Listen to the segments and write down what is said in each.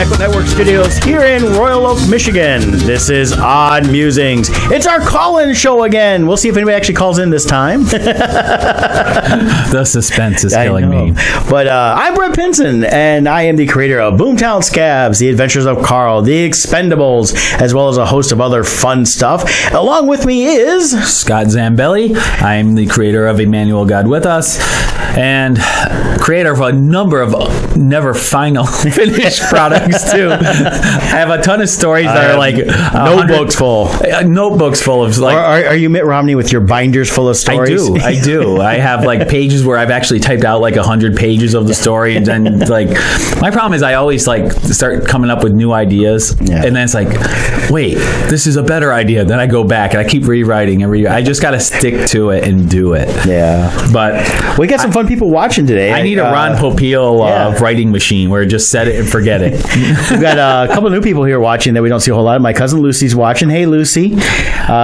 Echo Network Studios here in Royal Oak, Michigan. This is Odd Musings. It's our call-in show again. We'll see if anybody actually calls in this time. The suspense is killing me. But I'm Brett Pinson, and I am the creator of Boomtown Scabs, The Adventures of Carl, The Expendables, as well as a host of other fun stuff. Along with me is... Scott Zambelli. I'm the creator of Emmanuel God With Us, and creator of a number of never final finished products too. I have a ton of stories that are like notebooks full of like. Are you Mitt Romney with your binders full of stories? I do. I have like pages where I've actually typed out like 100 pages of the story, and then like my problem is I always like start coming up with new ideas, and then it's like, wait, this is a better idea. Then I go back and I keep rewriting I just got to stick to it and do it. Yeah, but we got some fun people watching today. I need a Ron Popeil writing machine where just set it and forget it. We've got a couple of new people here watching that we don't see a whole lot of. My cousin Lucy's watching. Hey, Lucy.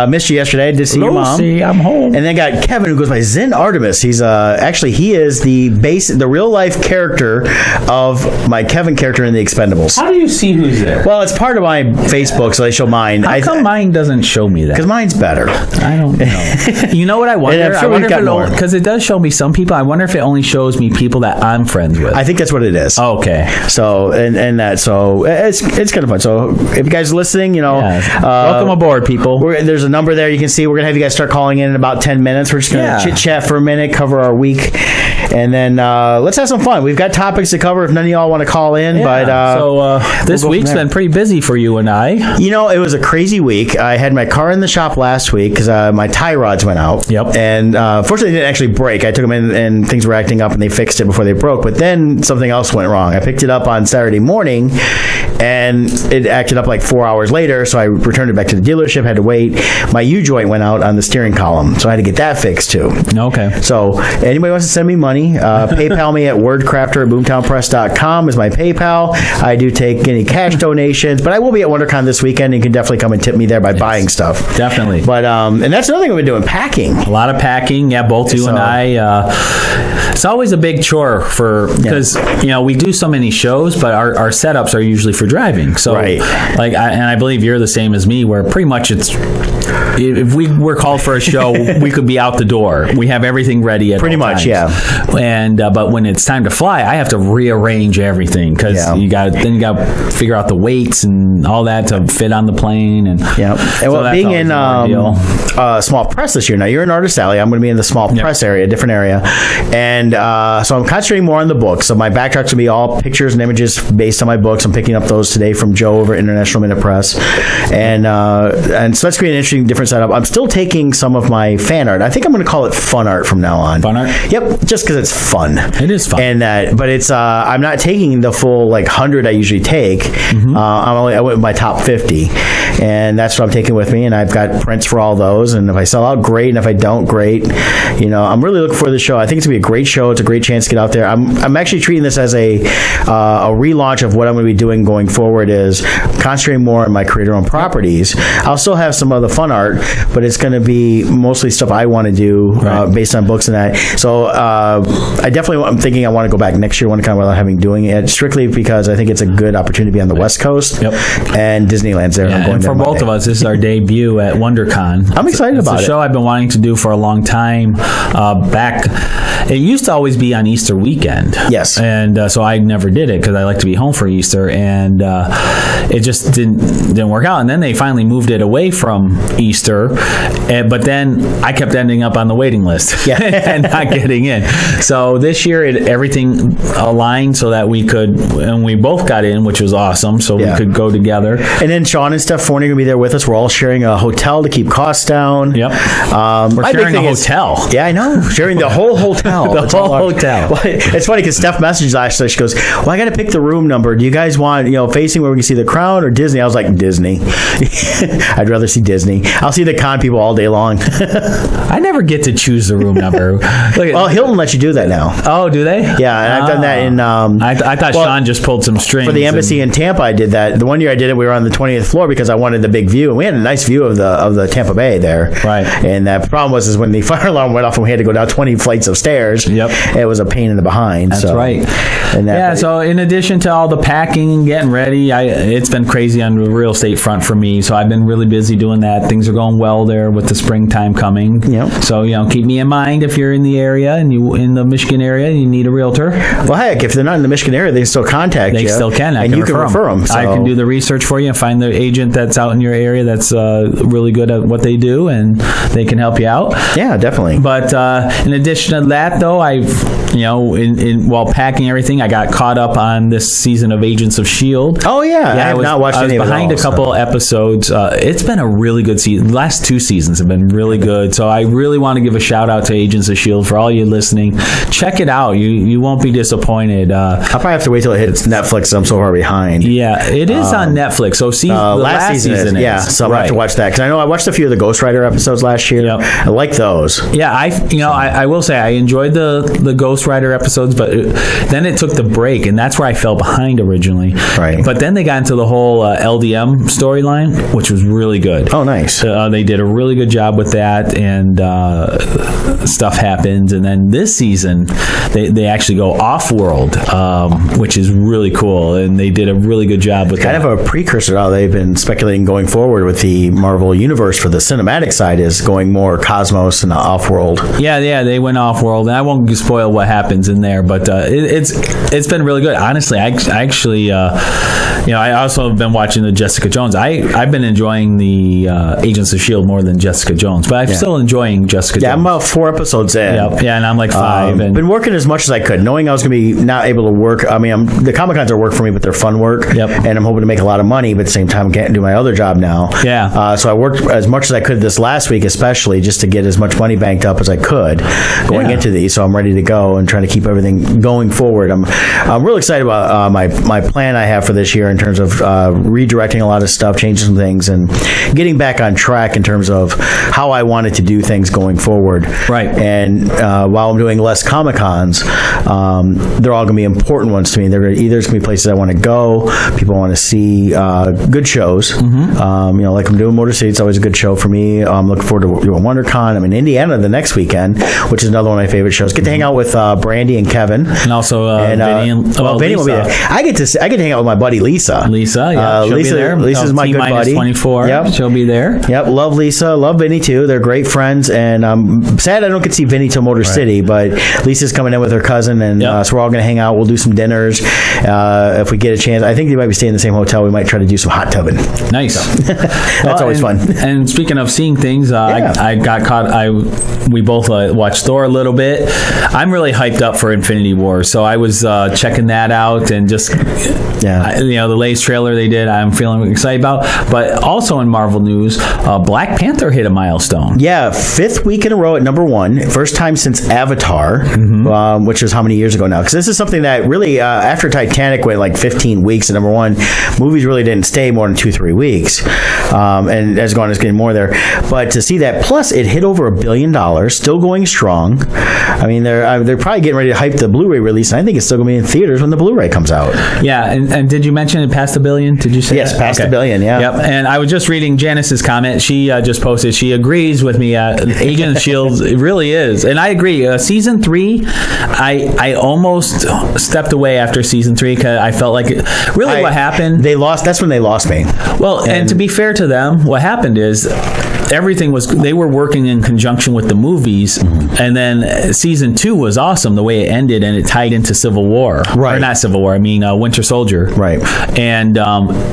Missed you yesterday. I did see your mom. Lucy, I'm home. And then got Kevin, who goes by Zen Artemis. He's he is the real life character of my Kevin character in The Expendables. How do you see who's there? Well, it's part of my Facebook, so they show mine. How come mine doesn't show me that? Because mine's better. I don't know. You know what I wonder? I'm sure we've got more. Because it does show me some people. I wonder if it only shows me people that I'm friends with. I think that's what it is. Okay. So it's kind of fun. So if you guys are listening, welcome aboard, people. There's a number there you can see. We're gonna have you guys start calling in about 10 minutes. We're just gonna chit chat for a minute, cover our week, and then let's have some fun. We've got topics to cover if none of y'all want to call in. But this week's been pretty busy for you and I. It was a crazy week. I had my car in the shop last week because my tie rods went out. Yep. And fortunately, it didn't actually break. I took them in and things were acting up and they fixed it before they broke. But then something else went wrong. I picked it up on Saturday morning and it acted up like 4 hours later. So I returned it back to the dealership, had to wait. My U-joint went out on the steering column. So I had to get that fixed too. Okay. So anybody wants to send me money, PayPal me at wordcrafter@boomtownpress.com is my PayPal. I do take any cash donations, but I will be at WonderCon this weekend. You can definitely come and tip me there by buying stuff. Definitely. But and that's another thing we've been doing, packing. A lot of packing. Yeah, both you and I. It's always a big chore because we do so many shows, but our setups are usually for driving. So I believe you're the same as me, where pretty much it's if we were called for a show, we could be out the door. We have everything ready at pretty all much, times. And but when it's time to fly, I have to rearrange everything because you got to figure out the weights and all that to fit on the plane. And and being in small press this year. Now you're in Artist Alley. I'm going to be in the small press area, a different area, and so I'm concentrating more on the books. So my backdrop's going to be all pictures and images based on my books. I'm picking up those today from Joe over at International Minute Press, and so that's going to be an interesting different setup. I'm still taking some of my fan art. I think I'm going to call it fun art from now on. Fun art? Yep, just because it's fun. It is fun. And but it's I'm not taking the full 100 I usually take. I went with my top 50, and that's what I'm taking with me. And I've got prints for all those. And if I sell out, great. And if I don't, great. I'm really looking forward to the show. I think it's gonna be a great show. It's a great chance to get out there. I'm actually treating this as a relaunch of what I'm going to be doing going forward. Is concentrating more on my creator-owned properties. I'll still have some other fun art, but it's going to be mostly stuff I want to do based on books and that. So I'm thinking I want to go back next year, without having doing it, strictly because I think it's a good opportunity to be on the West Coast. Yep. And Disneyland's there. Yeah, and for both of us, this is our debut at WonderCon. I'm excited about it. It's a show I've been wanting to do for a long time. It used to always be on Easter weekend. Yes. And so I never did it because I like to be home for Easter, and it just didn't work out. And then they finally moved it away from Easter, but then I kept ending up on the waiting list and not getting in. So this year everything aligned so that we could, and we both got in, which was awesome. So we could go together. And then Sean and Steph Forney are going to be there with us. We're all sharing a hotel to keep costs down. Yep. We're sharing a hotel. Yeah, I know. Sharing the whole hotel. The whole hotel. Well, it's funny because Steph messaged last night. She goes, "Well, I got to pick the room number. Do you guys want facing where we can see the Crown or Disney? I was like, Disney. I'd rather see Disney. I'll see the con people all day long. I never get to choose the room number. Well, Hilton lets you do that now. Oh, do they? Yeah, and I've done that in... I thought Sean just pulled some strings. For the embassy in Tampa, I did that. The one year I did it, we were on the 20th floor because I wanted the big view. And we had a nice view of the Tampa Bay there. Right. And the problem was when the fire alarm went off and we had to go down 20 flights of stairs, it was a pain in the behind. That's right. So in addition to all the packing and getting ready, it's been crazy on the real estate front for me. So I've been really busy doing that. Things are going well there with the springtime coming. Yep. So, keep me in mind if you're in the area and you in the Michigan area and you need a realtor. Well, heck, if they're not in the Michigan area, they can still contact you. They still can. And you can refer them. So. I can do the research for you and find the agent that's out in your area that's really good at what they do, and they can help you out. Yeah, definitely. But in addition to that, though, I've, while packing everything, I got caught up on this season of Agents of S.H.I.E.L.D. Oh, yeah. I have not watched any of it. I was behind a couple episodes. It's been a really good season. The last 2 seasons have been really good. So I really want to give a shout out to Agents of S.H.I.E.L.D. for all you listening. Check it out. You won't be disappointed. I'll probably have to wait till it hits Netflix. I'm so far behind. Yeah, it is on Netflix. So the last season is. Yeah, so I'm going to have to watch that. Because I know I watched a few of the Ghost Rider episodes last year. Yep. I like those. Yeah, I will say I enjoyed the Ghost Rider episodes, but then it took the break, and that's where I fell behind originally. Right. But then they got into the whole LDM storyline, which was really good. Oh, nice. They did a really good job with that, and stuff happens. And then this season, they actually go off-world, which is really cool, and they did a really good job with that. Kind of a precursor to how they've been speculating going forward with the Marvel Universe for the cinematic side is going more cosmos and off-world. Yeah, they went off-world, and I won't spoil what happens in there, but it's been really good. Honestly, I actually, I also have been watching the Jessica Jones. I've been enjoying the Agents of S.H.I.E.L.D. more than Jessica Jones, but I'm still enjoying Jessica Jones. Yeah, I'm about 4 episodes in. Yeah, and I'm like 5. And been working as much as I could, knowing I was going to be not able to work. I mean, the Comic-Cons are work for me, but they're fun work. Yep. And I'm hoping to make a lot of money, but at the same time, I can't do my other job now. Yeah. So I worked as much as I could this last week, especially just to get as much money banked up as I could going into these. So I'm ready to go and trying to keep everything going forward. I'm really excited about my plan I have for this year in terms of redirecting a lot of stuff, changing some things, and getting back on track in terms of how I wanted to do things going forward. Right. And while I'm doing less Comic-Cons, they're all going to be important ones to me. They're either going to be places I want to go, people want to see good shows. Mm-hmm. Like I'm doing Motor City, it's always a good show for me. I'm looking forward to doing WonderCon. I'm in Indiana the next weekend, which is another one of my favorite shows. Get to hang out with Brandy and Kevin, and also Vinny will be there. I get to hang out with my buddy Lisa. Yeah, she'll be there. Lisa's my good buddy. 24. Yep. She'll be there. Yep, love Lisa, love Vinny too. They're great friends, and I'm sad I don't get to see Vinny till Motor City, but Lisa's coming in with her cousin, and so we're all going to hang out. We'll do some dinners if we get a chance. I think they might be staying in the same hotel. We might try to do some hot tubbing. Nice. That's always fun. And speaking of seeing things, I got caught. We both watched Thor a little bit. I'm really hyped up for Infinity War, so I was checking that out and just the latest trailer they did. I'm feeling excited about. But also in Marvel news, Black Panther hit a milestone. Yeah, 5th week in a row at number 1. First time since Avatar, which is how many years ago now? Because this is something that really, after Titanic went like 15 weeks at number 1, movies really didn't stay more than 2-3 weeks. And as gone, it's getting more there. But to see that, plus it hit over $1 billion, still going strong. I mean, they're probably getting ready to hype the Blu-ray release, and I think it's still going to be in theaters when the Blu-ray comes out. Yeah, and did you mention it passed $1 billion? Did you say yes, that? past $1 billion, yeah. Yep, and I was just reading Janice's comment. She just posted, she agrees with me. Agent of S.H.I.E.L.D. it really is. And I agree. Season 3, I almost stepped away after season 3 because I felt like what happened. That's when they lost me. Well, and to be fair to them, what happened is they were working in conjunction with the movies, and then season 2 was awesome the way it ended, and it tied into Civil War. Right. Or not Civil War, I mean Winter Soldier. Right. And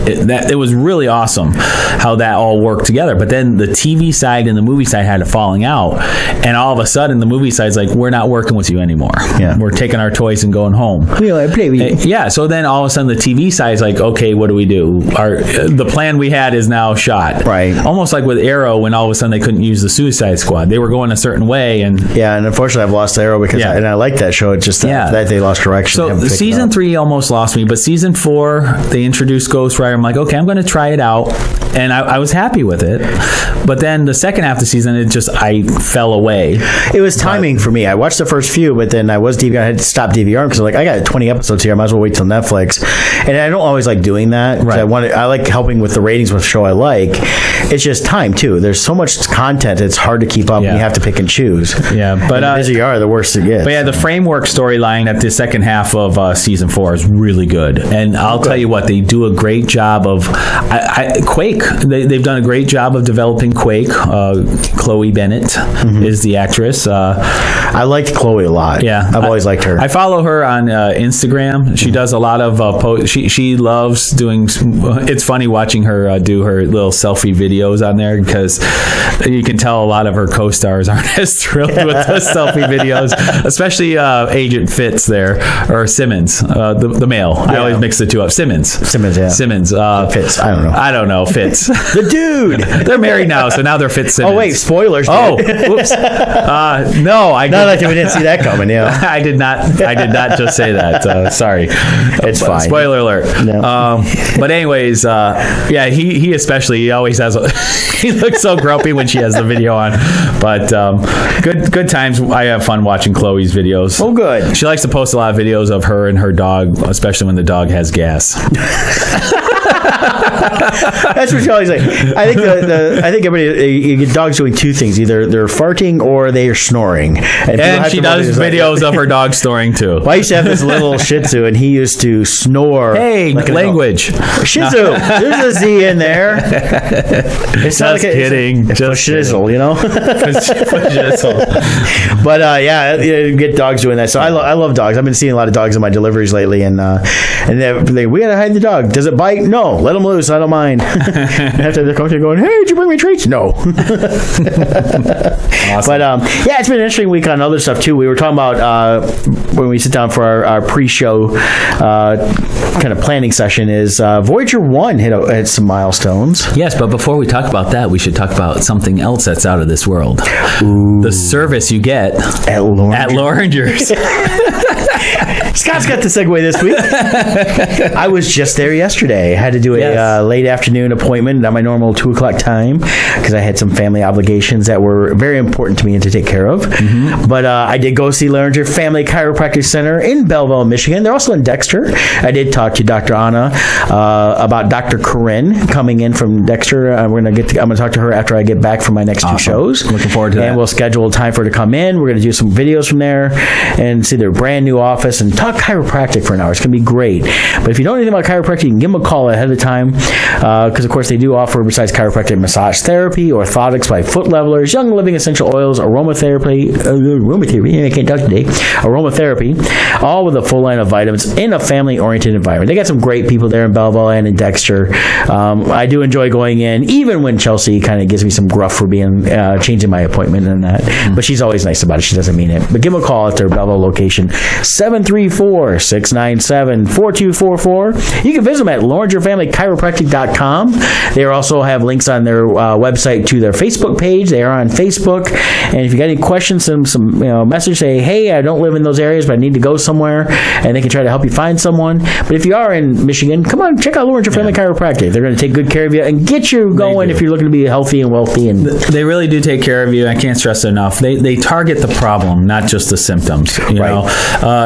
it was really awesome how that all worked together. But then the TV side and the movie side had a falling out, and all of a sudden the movie side's like, we're not working with you anymore. Yeah. We're taking our toys and going home. Yeah. So then all of a sudden the TV side's like, okay, what do we do? The plan we had is now shot. Right. Almost like with Arrow when all of a sudden they couldn't use the Suicide Squad. They were going a certain way, and and unfortunately I've lost the arrow because I like that show. It's just that they lost direction. So season 3 almost lost me, but season 4 they introduced Ghost Rider. I'm like, okay, I'm going to try it out, and I was happy with it. But then the second half of the season, I fell away. It was timing for me. I watched the first few, but then I had to stop DVRing because I got 20 episodes here. I might as well wait till Netflix. And I don't always like doing that. Right. I like helping with the ratings with a show I like. It's just time too. There's so much content. It's hard to keep up. And you have to pick and choose. Yeah, but the busier you are, the worse it gets. But the framework storyline at the second half of season 4 is really good. And I'll tell you what, they do a great job of Quake. They've done a great job of developing Quake. Chloe Bennett is the actress. I liked Chloe a lot. Yeah, I've always liked her. I follow her on Instagram. She does a lot of she loves doing. It's funny watching her do her little selfie videos on there because you can tell a lot of her co-stars aren't as thrilled with the selfie videos, especially Agent Fitz there, or Simmons, the male. I always mix the two up. Simmons, yeah. Simmons. Fitz. I don't know. Fitz. The dude. They're married now, so now they're Fitz Simmons. Oh wait, spoilers. Oh, whoops. No, we didn't see that coming. Yeah, I did not just say that. Sorry. It's fine. Spoiler alert. No. But anyways, he especially, he always has he looks so grumpy when she has the video on. But good times. I have fun watching Chloe's videos. Oh, good. She likes to post a lot of videos of her and her dog, especially when the dog has gas. That's what she always say. I think everybody, you get dogs doing two things: either they're farting or they are snoring. And she does videos of her dog snoring too. Well, I used to have this little Shih Tzu, and he used to snore. Hey, like language. Shih Tzu. There's a Z in there. It's just kidding. It's just shizzle, you know. But you get dogs doing that. So I love dogs. I've been seeing a lot of dogs in my deliveries lately, and we gotta hide the dog. Does it bite? No. Let him loose. I don't mind. After they're coming going, hey, did you bring me treats? No. Awesome. But it's been an interesting week on other stuff too. We were talking about when we sit down for our pre-show kind of planning session is Voyager 1 hit some milestones. Yes, but before we talk about that, we should talk about something else that's out of this world. Ooh. The service you get at Loringer's. Scott's got the segue this week. I was just there yesterday. I had to do a late afternoon appointment at my normal 2:00 time because I had some family obligations that were very important to me and to take care of. Mm-hmm. But I did go see Laringer Family Chiropractic Center in Belleville, Michigan. They're also in Dexter. I did talk to Dr. Anna about Dr. Corinne coming in from Dexter. I'm going to talk to her after I get back from my next two shows. Looking forward to that. And we'll schedule a time for her to come in. We're going to do some videos from there and see their brand new office and talk chiropractic for an hour. It's going to be great. But if you don't know anything about chiropractic, you can give them a call ahead of time because, of course, they do offer, besides chiropractic, massage therapy, orthotics by foot levelers, young living essential oils, aromatherapy, I can't talk today, aromatherapy, all with a full line of vitamins in a family-oriented environment. They got some great people there in Belleville and in Dexter. I do enjoy going in, even when Chelsea kind of gives me some gruff for changing my appointment and that. Mm-hmm. But she's always nice about it. She doesn't mean it. But give them a call at their Belleville location, 734-697-4244. You can visit them at LoringerFamilyChiropractic.com. They also have links on their website to their Facebook page. They are on Facebook. And if you got any questions, send them some message. Say, hey, I don't live in those areas, but I need to go somewhere. And they can try to help you find someone. But if you are in Michigan, come on, check out Loringer Family Chiropractic. They're going to take good care of you and get you going if you're looking to be healthy and wealthy. And they really do take care of you. I can't stress it enough. They target the problem, not just the symptoms. You know,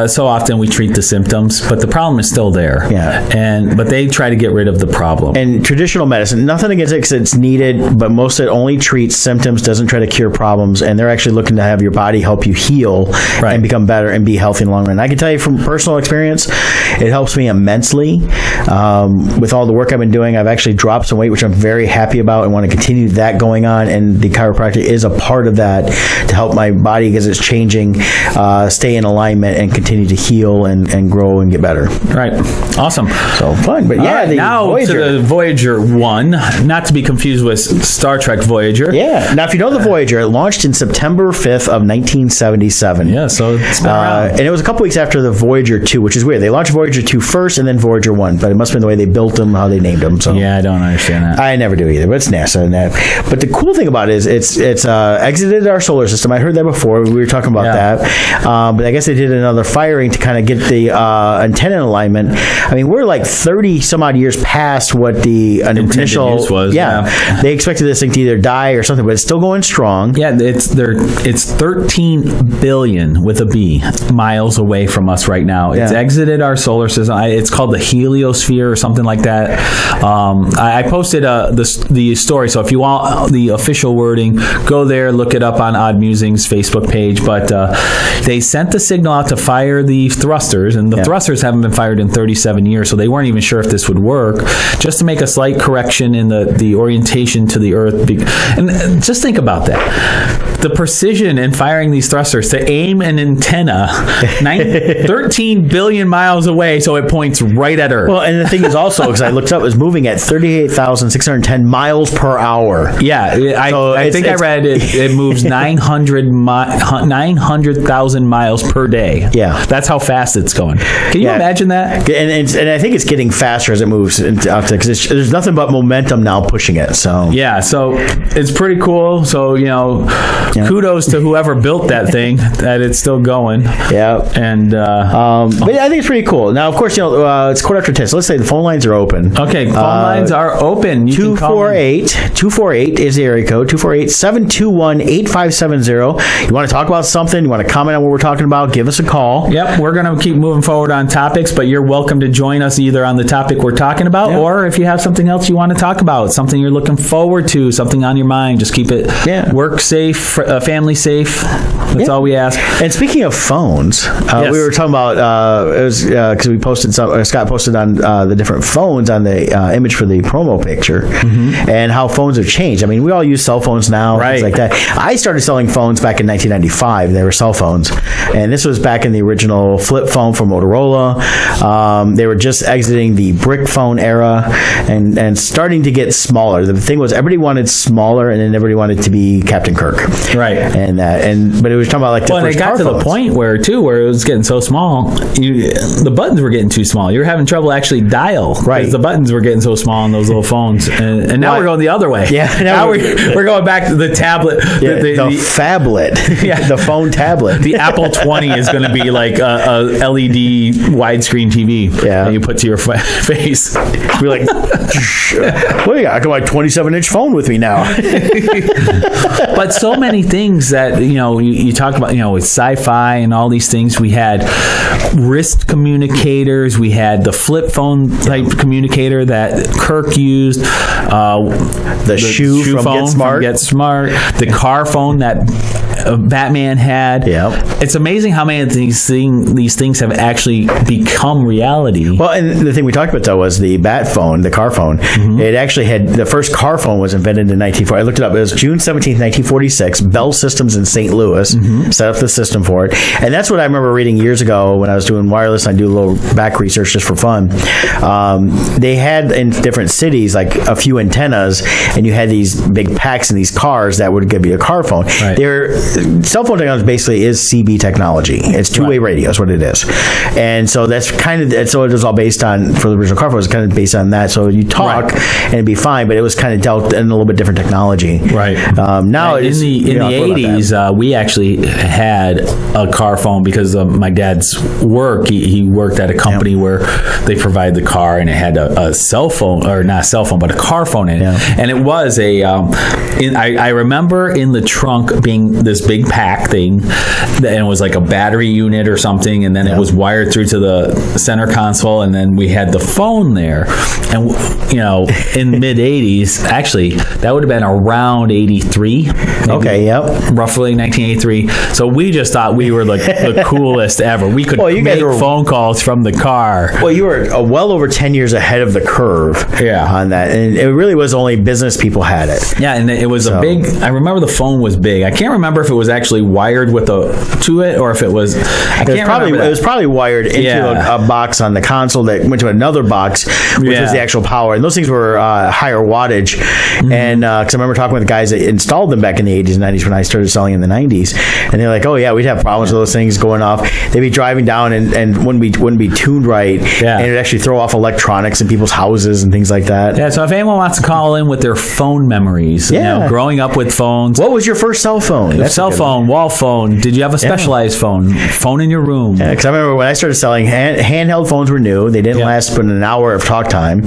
so often we treat the symptoms, but the problem is still there. Yeah. But they try to get rid of the problem. And traditional medicine, nothing against it because it's needed, but most of it only treats symptoms, doesn't try to cure problems, and they're actually looking to have your body help you heal and become better and be healthy in the long run. I can tell you from personal experience, it helps me immensely. With all the work I've been doing, I've actually dropped some weight, which I'm very happy about and want to continue that going on, and the chiropractic is a part of that to help my body because it's changing, stay in alignment and continue to heal and grow and get better. Right. Awesome. So fun. But now Voyager. to the Voyager 1, not to be confused with Star Trek Voyager. Yeah. Now, if you know the Voyager, it launched in September 5th of 1977. Yeah, so it's been around. And it was a couple weeks after the Voyager 2, which is weird. They launched Voyager 2 first and then Voyager 1, but it must have been the way they built them, how they named them. So Yeah, I don't understand that. I never do either, but it's NASA and that. But the cool thing about it is it's exited our solar system. I heard that before. We were talking about that. But I guess they did another firing to kind of get the antenna in alignment. I mean, we're like 30 some odd years past what the initial use was. Yeah. They expected this thing to either die or something, but it's still going strong. Yeah, it's 13 billion with a B miles away from us right now. It's exited our solar system. It's called the heliosphere or something like that. I posted the story, so if you want the official wording, go there, look it up on Odd Musings Facebook page. But they sent the signal out to fire the thrusters, and the thrusters haven't been fired in 37 years, so they weren't even sure if this would work, just to make a slight correction in the orientation to the Earth. And just think about that. The precision in firing these thrusters to aim an antenna 13 billion miles away so it points right at Earth. Well, and the thing is also, because I looked up, it was moving at 38,610 miles per hour. Yeah, I think I read it moves 900,000 miles per day. Yeah. That's how fast it's going. Can you imagine that? And I think it's getting faster as it moves out there, because there's nothing but momentum now pushing it. So yeah, so it's pretty cool. So, kudos to whoever built that thing, that it's still going. Yeah. And but I think it's pretty cool. Now, of course, it's 10:15. So let's say the phone lines are open. Okay, phone lines are open. 248 is the area code. 248-721-8570. You want to talk about something? You want to comment on what we're talking about? Give us a call. Yep, we're going to keep moving forward on topics, but you're welcome to join us either on the topic we're talking about, or if you have something else you want to talk about, something you're looking forward to, something on your mind, just keep it work safe, family safe. That's all we ask. And speaking of phones, we were talking about it was because we posted Scott posted on the different phones on the image for the promo picture, and how phones have changed. I mean, we all use cell phones now, things like that. I started selling phones back in 1995. They were cell phones, and this was back in the original flip phone from Motorola. They were just exiting the brick phone era and starting to get smaller. The thing was, everybody wanted smaller, and then everybody wanted to be Captain Kirk, right? But it was talking about like the first it got to the point where it was getting so small, the buttons were getting too small. You were having trouble actually dial, because the buttons were getting so small on those little phones. And now we're going the other way. Yeah, now we're going back to the tablet, the phablet, the phone tablet. The Apple 20 is going to be like a LED widescreen TV that you put to your face. Be like, what do you got? I got my 27-inch phone with me now. But so many things that you talk about, with sci-fi and all these things. We had wrist communicators. We had the flip phone type communicator that Kirk used. The shoe phone from Get Smart. The car phone that Batman had. It's amazing how many of these things have actually become reality. Well, and the thing we talked about though was the Bat phone, the car phone. It actually had the first car phone was invented in 1940. I looked it up. It was June 17th, 1946. Bell Systems in St. Louis set up the system for it, and that's what I remember reading years ago when I was doing wireless. I do a little back research just for fun. They had in different cities like a few antennas, and you had these big packs in these cars that would give you a car phone. Cell phone technology basically is CB technology. It's two-way radio is what it is. And so that's so it was all based on, for the original car phone, it was kind of based on that. So you talk and it'd be fine, but it was kind of dealt in a little bit different technology. Now in the 80s, we actually had a car phone because of my dad's work. He worked at a company where they provide the car, and it had a cell phone, or not a cell phone, but a car phone in it. And it was I remember in the trunk being this big pack thing, and it was like a battery unit or something, and then it was wired through to the center console, and then we had the phone there. And in mid 80s, actually that would have been around 83, roughly 1983. So we just thought we were like the coolest ever. We could make phone calls from the car. Well, you were well over 10 years ahead of the curve on that, and it really was only business people had it. And it was a big, I remember the phone was big. I can't remember if if it was actually wired to it, or if it was. It was probably wired into a box on the console that went to another box, which was the actual power. And those things were higher wattage. And because I remember talking with the guys that installed them back in the 80s and 90s when I started selling in the 90s, and they're like, "Oh yeah, we'd have problems with those things going off. They'd be driving down and wouldn't be tuned right, and it'd actually throw off electronics in people's houses and things like that." Yeah. So if anyone wants to call in with their phone memories, growing up with phones. What was your first cell phone? Cell phone, wall phone. Did you have a specialized phone? Phone in your room? Yeah, because I remember when I started selling, handheld phones were new. They didn't last but an hour of talk time,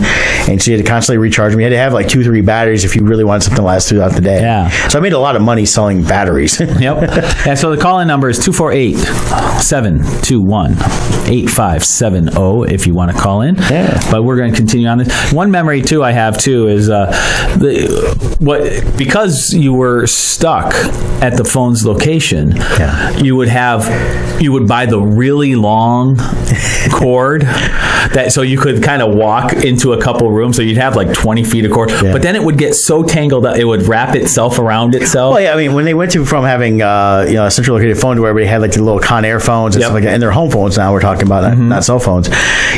and so you had to constantly recharge them. You had to have like 2-3 batteries if you really wanted something to last throughout the day. Yeah. So I made a lot of money selling batteries. Yep. And so the call-in number is 248-721-8570 if you want to call in. Yeah. But we're going to continue on this. One memory too I have too is because you were stuck at the phone's location, you would buy the really long cord so you could kind of walk into a couple rooms, so you'd have like 20 feet of cord, but then it would get so tangled that it would wrap itself around itself. Well, yeah, I mean, when they went from having a central located phone to where everybody had like the little Conair phones and stuff like that, and their home phones now we're talking about, not cell phones,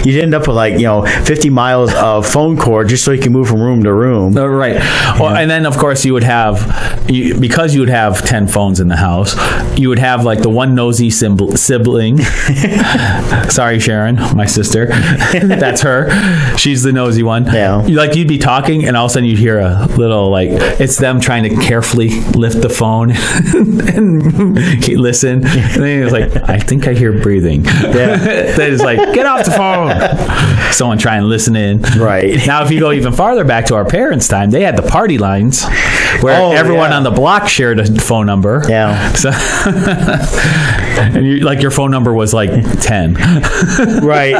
you'd end up with like 50 miles of phone cord just so you can move from room to room. Right. Well, and then of course you would have, because you would have 10 phones in the house, you would have like the one nosy sibling. Sorry, Sharon, my sister. That's her. She's the nosy one. Yeah. You'd be talking, and all of a sudden you'd hear a little it's them trying to carefully lift the phone and listen. And then it's like, I think I hear breathing. Yeah. Then it's like, get off the phone. Someone trying to listen in. Right. Now, if you go even farther back to our parents' time, they had the party lines where everyone on the block shared a phone number. Yeah. So, and your phone number was like 10. Right.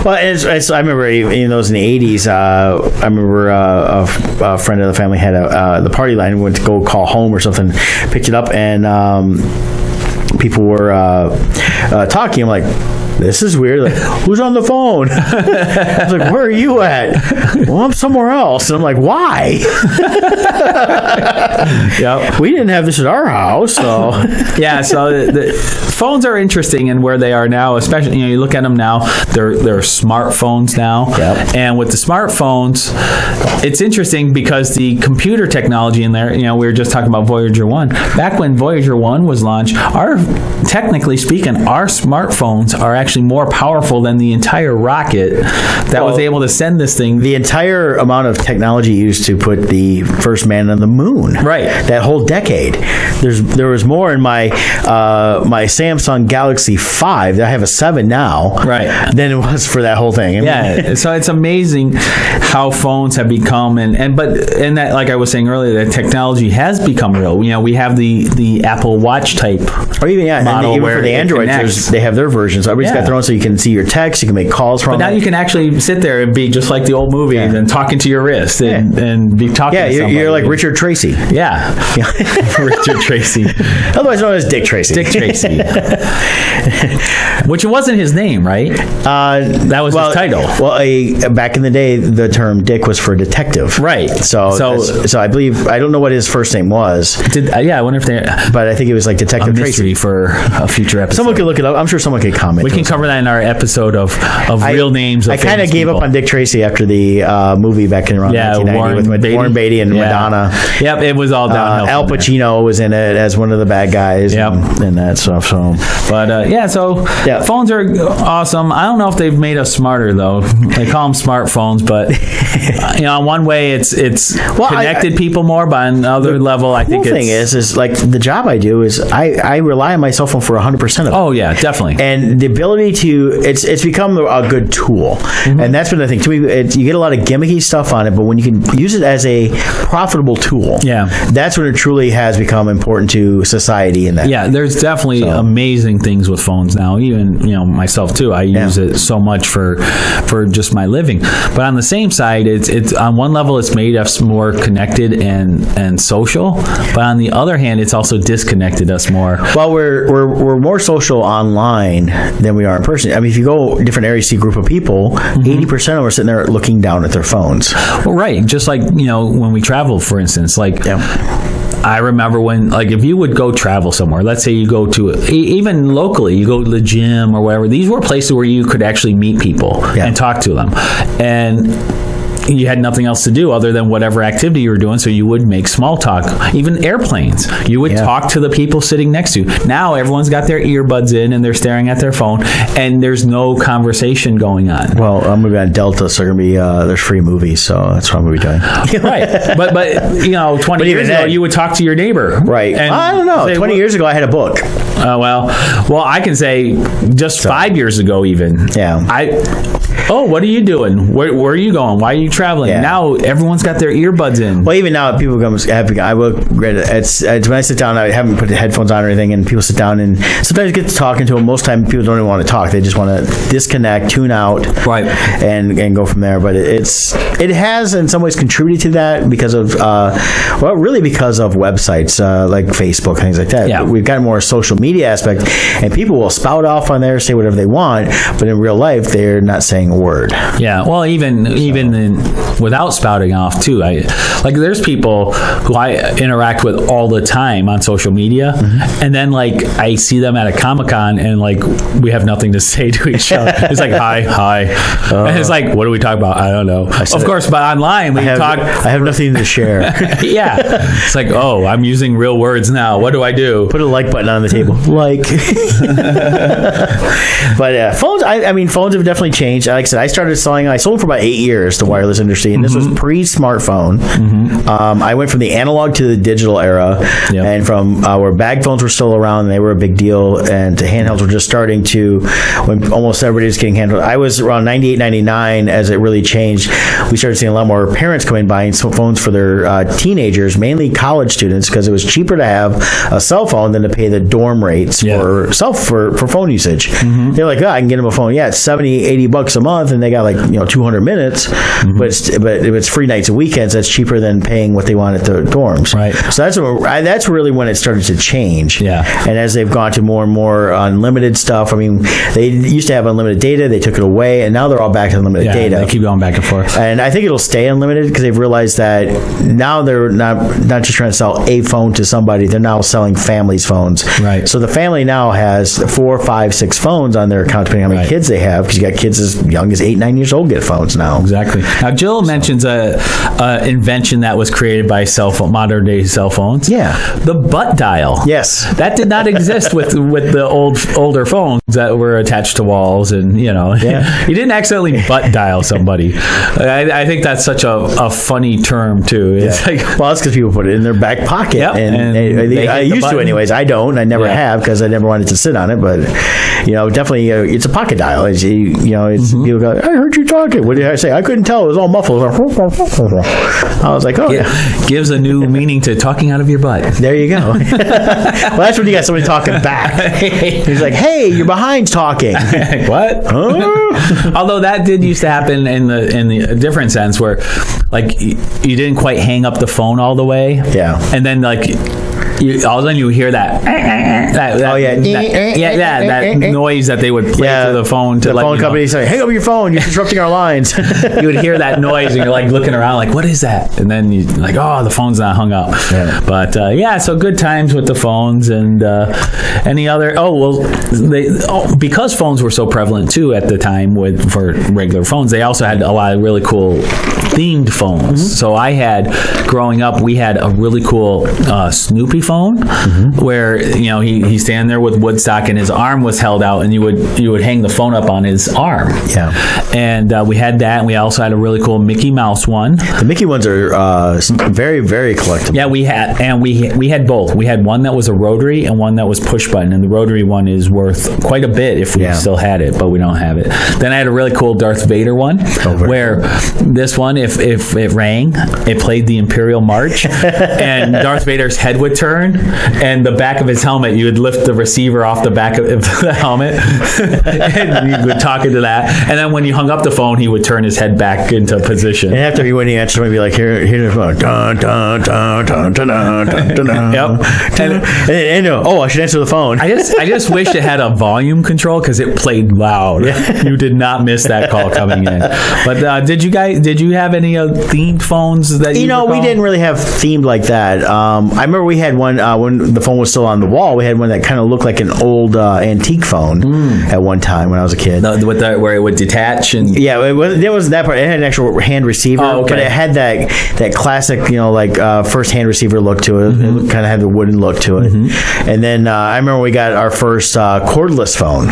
Well, I remember in those in the 80s, I remember a friend of the family had the party line, went to go call home or something, picked it up, and people were talking. I'm like, this is weird. Like, who's on the phone? I was like, where are you at? Well, I'm somewhere else. And I'm like, why? Yep. We didn't have this at our house. So yeah, so the phones are interesting in where they are now, especially, you look at them now, they're smartphones now. Yep. And with the smartphones, it's interesting because the computer technology in there, we were just talking about Voyager 1. Back when Voyager 1 was launched, technically speaking, our smartphones are actually more powerful than the entire rocket that was able to send this thing. The entire amount of technology used to put the first man on the moon. Right. That whole decade. There was more in my my Samsung Galaxy 5, I have a 7 now, right, than it was for that whole thing. So it's amazing how phones have become, and that, like I was saying earlier, that technology has become real. We have the Apple Watch type, or even model, even where for the Androids, they have their versions. Everybody's got their own, so you can see your text, you can make calls from. But now you can actually sit there and be just like the old movies and talking to your wrist and be talking. to somebody. You're like Richard Tracy. Yeah. Richard Tracy, otherwise known as Dick Tracy. Dick Tracy, which wasn't his name, right? That was his title. Well, back in the day, the term Dick was for detective, right? So I believe, I don't know what his first name was. I wonder if but I think it was like Detective Tracy for a future episode. Someone could look it up. I'm sure someone could comment. We can cover that in our episode of real names. I kind of gave up on Dick Tracy after the movie back in around 1990 with Warren Beatty and Madonna. Yep, it was all downhill. Al Pacino was in it as one of the bad guys. Yep. and that stuff. So, but phones are awesome. I don't know if they've made us smarter though. They call them smartphones, but in one way it's connected people more. But on another level, I think the thing is like the job I do is I rely on my cell phone for 100% of it. Oh yeah, definitely. And the ability to it's become a good tool, and that's what I think. To me, you get a lot of gimmicky stuff on it, but when you can use it as a profitable tool, that's when it truly has become important to society. In that, there's definitely amazing things with phones now. Even myself too. I use it so much for just my living. But on the same side, it's on one level it's made us more connected and social, but on the other hand, it's also disconnected us more. Well, we're more social online than we are in person. I mean, if you go different areas, see a group of people, 80% of them are sitting there looking down at their phones. Well, right. Just like when we travel, for instance, like. I remember when, like, if you would go travel somewhere, let's say you go to, even locally, you go to the gym or whatever, these were places where you could actually meet people and talk to them. And you had nothing else to do other than whatever activity you were doing, so you would make small talk. Even airplanes, you would talk to the people sitting next to you. Now everyone's got their earbuds in and they're staring at their phone, and there's no conversation going on. Well, I'm going to be on Delta, so there's going to be there's free movies, so that's what I'm going to be doing. Right, but you know, 20 years ago, you would talk to your neighbor. Right. And I don't know. 20 years ago, I had a book. Well, I can say just 5 years ago, even. Yeah. What are you doing? Where are you going? Why are you traveling? Yeah. Now everyone's got their earbuds in. Well, even now, people come. I will. It's when I sit down, I haven't put the headphones on or anything, and people sit down and sometimes get to talking to them. Most time, people don't even want to talk; they just want to disconnect, tune out, right, and go from there. But it has in some ways contributed to that because of really because of websites like Facebook, things like that. Yeah. We've got more social media aspect, and people will spout off on there, say whatever they want, but in real life, they're not saying a word. Yeah, well, even without spouting off too, there's people who I interact with all the time on social media, and then like I see them at a Comic-Con and like we have nothing to say to each other. It's like hi, and it's like, what do we talk about? I don't know. Of course, but online we talk. I have nothing to share. Yeah, it's like, oh, I'm using real words now. What do I do? Put a like button on the table. Like. But phones. I mean, phones have definitely changed. Like I said, I sold for about 8 years the wireless industry, and this was pre-smartphone. I went from the analog to the digital era, and from where bag phones were still around, and they were a big deal, and handhelds were just starting to, when almost everybody was getting handhelds. I was around 98, 99 as it really changed. We started seeing a lot more parents come in buying phones for their teenagers, mainly college students, because it was cheaper to have a cell phone than to pay the dorm rates for phone usage. They're like, I can get them a phone. Yeah, it's $70-$80 a month, and they got like 200 minutes, but if it's free nights and weekends, that's cheaper than paying what they want at the dorms. Right. So that's really when it started to change. Yeah. And as they've gone to more and more unlimited stuff, I mean, they used to have unlimited data, they took it away, and now they're all back to unlimited data. They keep going back and forth. And I think it'll stay unlimited because they've realized that now they're not just trying to sell a phone to somebody, they're now selling families' phones. Right. So the family now has 4, 5, 6 phones on their account, depending on how many kids they have, because you got kids as young as 8, 9 years old get phones now. Exactly. Now, Jill mentions a invention that was created by modern day cell phones. Yeah. The butt dial. Yes. That did not exist with the older phones that were attached to walls, and you didn't accidentally butt dial somebody. I think that's such a funny term too. It's like, well, that's because people put it in their back pocket, and I used to anyways. I don't. I never have because I never wanted to sit on it, but definitely it's a pocket dial. It's people go, I heard you talking. What did I say? I couldn't tell. It was all muffled. I was like, oh yeah. Gives a new meaning to talking out of your butt. There you go. Well, that's when you got somebody talking back. He's like, hey, you're behind talking. What? Although that did used to happen in the different sense where like you didn't quite hang up the phone all the way. Yeah. And then like all of a sudden you hear that noise that they would play to the phone to the phone company say, hang up your phone, you're disrupting our lines. You would hear that noise and you're like looking around like, what is that? And then you like, oh, the phone's not hung up. Yeah. But so good times with the phones. And any other because phones were so prevalent too at the time for regular phones, they also had a lot of really cool themed phones. So growing up, we had a really cool Snoopy phone where he's standing there with Woodstock and his arm was held out, and you would hang the phone up on his arm. Yeah. And we had that, and we also had a really cool Mickey Mouse one. The Mickey ones are very, very collectible. Yeah, we had both. We had one that was a rotary and one that was push button, and the rotary one is worth quite a bit if we still had it, but we don't have it. Then I had a really cool Darth Vader one where this one, if it rang, it played the Imperial March, and Darth Vader's head would turn, turn, and the back of his helmet, you would lift the receiver off the back of the helmet, and you would talk into that. And then when you hung up the phone, he would turn his head back into position. And after when he answered, he'd be like, here's the phone. Dun, dun, dun, dun, dun, dun, dun, dun. Yep. And I should answer the phone. I just wish it had a volume control because it played loud. Yeah. You did not miss that call coming in. But did you have any themed phones that you recall? We didn't really have themed like that. I remember we had one when the phone was still on the wall. We had one that kind of looked like an old antique phone at one time when I was a kid. Where it would detach and there was that part. It had an actual hand receiver, but it had that classic, first hand receiver look to it. It kind of had the wooden look to it. And then I remember we got our first cordless phone,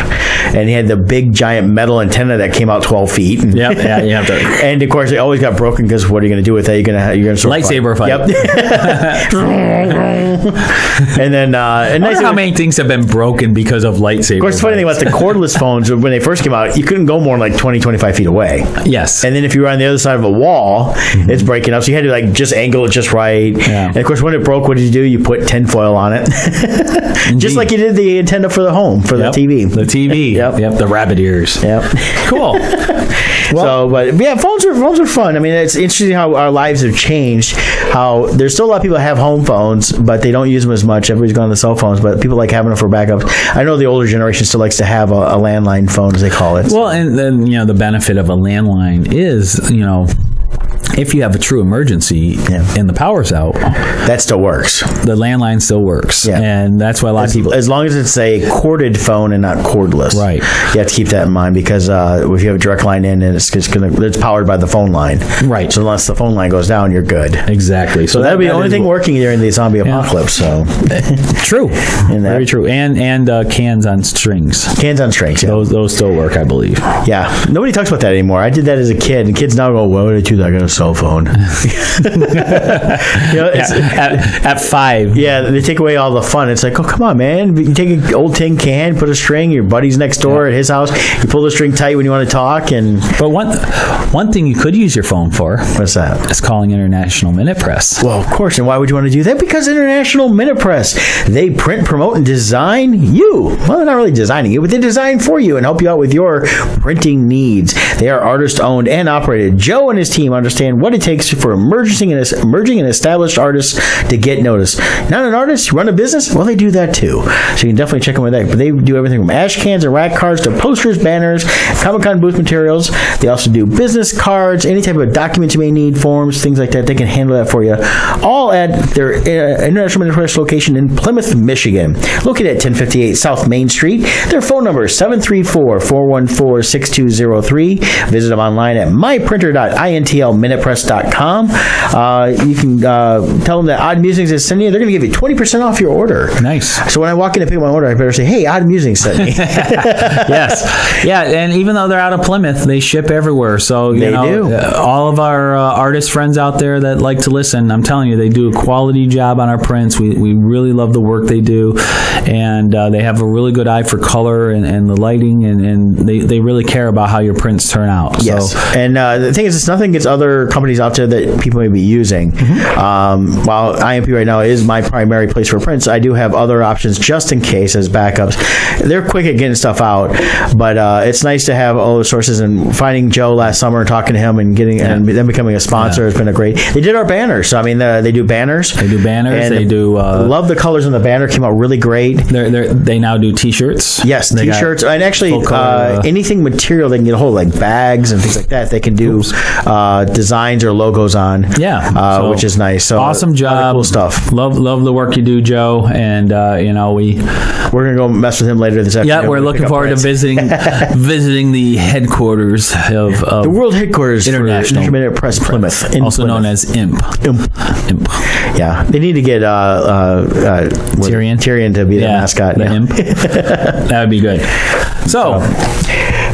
and he had the big giant metal antenna that came out 12 feet. And, you have to. And of course, it always got broken because what are you going to do with that? You're going to lightsaber fight. Yep. And then I wonder how many things have been broken because of lightsaber. Of course, the funny thing about the cordless phones, when they first came out, you couldn't go more than 20, 25 feet away. Yes. And then if you were on the other side of a wall, it's breaking up. So you had to just angle it just right. Yeah. And of course, when it broke, what did you do? You put tinfoil on it. Just like you did the antenna for the home, for the TV. The TV. Yep. The rabbit ears. Yep. Cool. But phones are fun. I mean, it's interesting how our lives have changed. How there's still a lot of people that have home phones, but they don't use them as much. Everybody's gone to cell phones, but people like having them for backups. I know the older generation still likes to have a landline phone, as they call it. Well, and then the benefit of a landline is if you have a true emergency and the power's out, that still works. The landline still works, and that's why a lot of people. As long as it's a corded phone and not cordless, right? You have to keep that in mind because if you have a direct line in, and it's powered by the phone line, right? So unless the phone line goes down, you're good. Exactly. So that'll be the only thing working during the zombie apocalypse. So true, very true. And cans on strings. Cans on strings. Yeah. Those still work, I believe. Yeah. Nobody talks about that anymore. I did that as a kid, and kids now go, "Why would I do that? I got a cell phone." At 5. Yeah, they take away all the fun. It's like, oh, come on, man. You take an old tin can, put a string, your buddy's next door at his house, you pull the string tight when you want to talk. But one thing you could use your phone for. What's that? Is calling International Minute Press. Well, of course. And why would you want to do that? Because International Minute Press, they print, promote, and design you. Well, they're not really designing you, but they design for you and help you out with your printing needs. They are artist-owned and operated. Joe and his team understand what it takes for emerging and established artists to get noticed. Not an artist, run a business? Well, they do that too. So you can definitely check them with that. But they do everything from ash cans and rack cards to posters, banners, Comic-Con booth materials. They also do business cards, any type of documents you may need, forms, things like that. They can handle that for you. All at their International Minute Press location in Plymouth, Michigan. Located at 1058 South Main Street. Their phone number is 734-414-6203. Visit them online at myprinter.intlminitepress.com. You can tell them that Odd Musings is sending you. They're going to give you 20% off your order. Nice. So when I walk in to pick up my order, I better say, hey, Odd Musings sent me. Yes. Yeah, and even though they're out of Plymouth, they ship everywhere. So, they do. All of our artist friends out there that like to listen, I'm telling you, they do a quality job on our prints. We really love the work they do. And they have a really good eye for color and the lighting, and they really care about how your prints turn out. Yes. So, and the thing is, it's nothing against other companies out there that people may be using. While IMP right now is my primary place for prints, I do have other options just in case as backups. They're quick at getting stuff out, but it's nice to have all the sources. And finding Joe last summer and talking to him and and then becoming a sponsor has been a great. They did our banners. So I mean, they do banners. They do banners. And they do. Love the colors in the banner. Came out really great. They now do T-shirts. Yes, T-shirts, and actually anything material they can get a hold of, like bags and things like that. They can do designs or logos on. Yeah, which is nice. So awesome job, cool stuff. Love the work you do, Joe. And we're gonna go mess with him later this afternoon. Yeah, we're looking forward to visiting the headquarters of the world headquarters International Minute Press Plymouth, also known as IMP. Yeah, they need to get Tyrion to be the mascot. The IMP. That would be good. So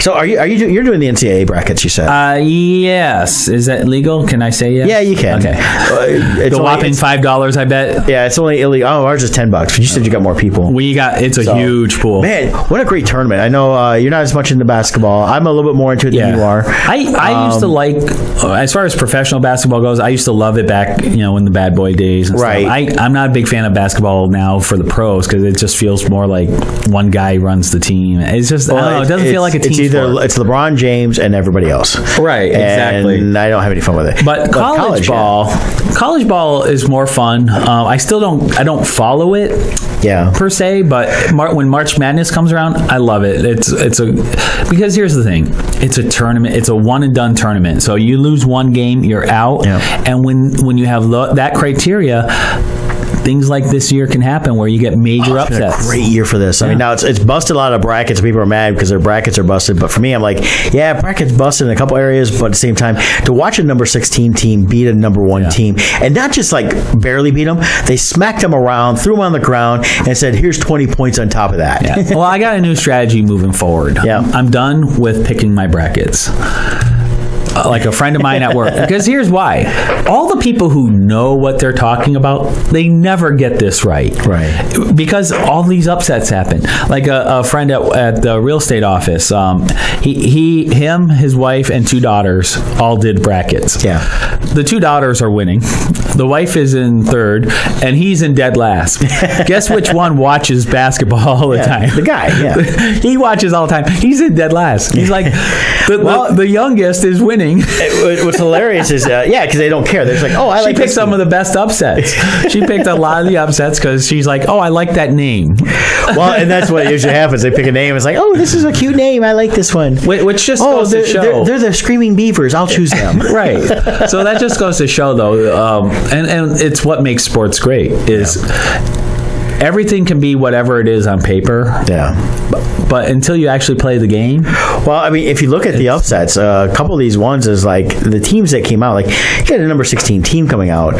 So you're doing the NCAA brackets? You said. Yes. Is that legal? Can I say yes? Yeah, you can. Okay. It's a whopping $5, I bet. Yeah, it's only illegal. Oh, ours is $10. But you said you got more people. It's a huge pool. Man, what a great tournament! I know you're not as much into basketball. I'm a little bit more into it than you are. I used to like, as far as professional basketball goes, I used to love it back, in the bad boy days. And right. stuff. I'm not a big fan of basketball now for the pros because it just feels more like one guy runs the team. It's just, I don't know, it doesn't feel like a team sport. It's LeBron James and everybody else. Right, exactly. And I don't have any fun with it. But college ball is more fun. I don't follow it. Yeah. Per se, but when March Madness comes around, I love it. Because here's the thing: it's a tournament. It's a one and done tournament. So you lose one game, you're out. Yeah. And when you have that criteria, things like this year can happen where you get major upsets. It's been a great year for this. I mean, now it's busted a lot of brackets. People are mad because their brackets are busted. But for me, I'm like, yeah, brackets busted in a couple areas, but at the same time, to watch a number 16 team beat a number 1 team, and not just like barely beat them, they smacked them around, threw them on the ground, and said, here's 20 points on top of that. Yeah. Well, I got a new strategy moving forward. Yeah. I'm done with picking my brackets. Like a friend of mine at work. Because here's why. All the people who know what they're talking about, they never get this right. Right. Because all these upsets happen. Like a friend at the real estate office, him, his wife, and 2 daughters all did brackets. Yeah. The 2 daughters are winning. The wife is in 3rd, and he's in dead last. Guess which one watches basketball all the time? The guy, yeah. He watches all the time. He's in dead last. He's like, the youngest is winning. What's hilarious is, because they don't care. They're just like, oh, I like She picked some of the best upsets. She picked a lot of the upsets because she's like, oh, I like that name. Well, and that's what usually happens. They pick a name. It's like, oh, this is a cute name. I like this one. Which just goes to show. They're the Screaming Beavers. I'll choose them. Right. So that just goes to show, though, and it's what makes sports great, is everything can be whatever it is on paper. Yeah. But until you actually play the game. Well, I mean, if you look at the upsets, a couple of these ones is like the teams that came out, like you got a number 16 team coming out,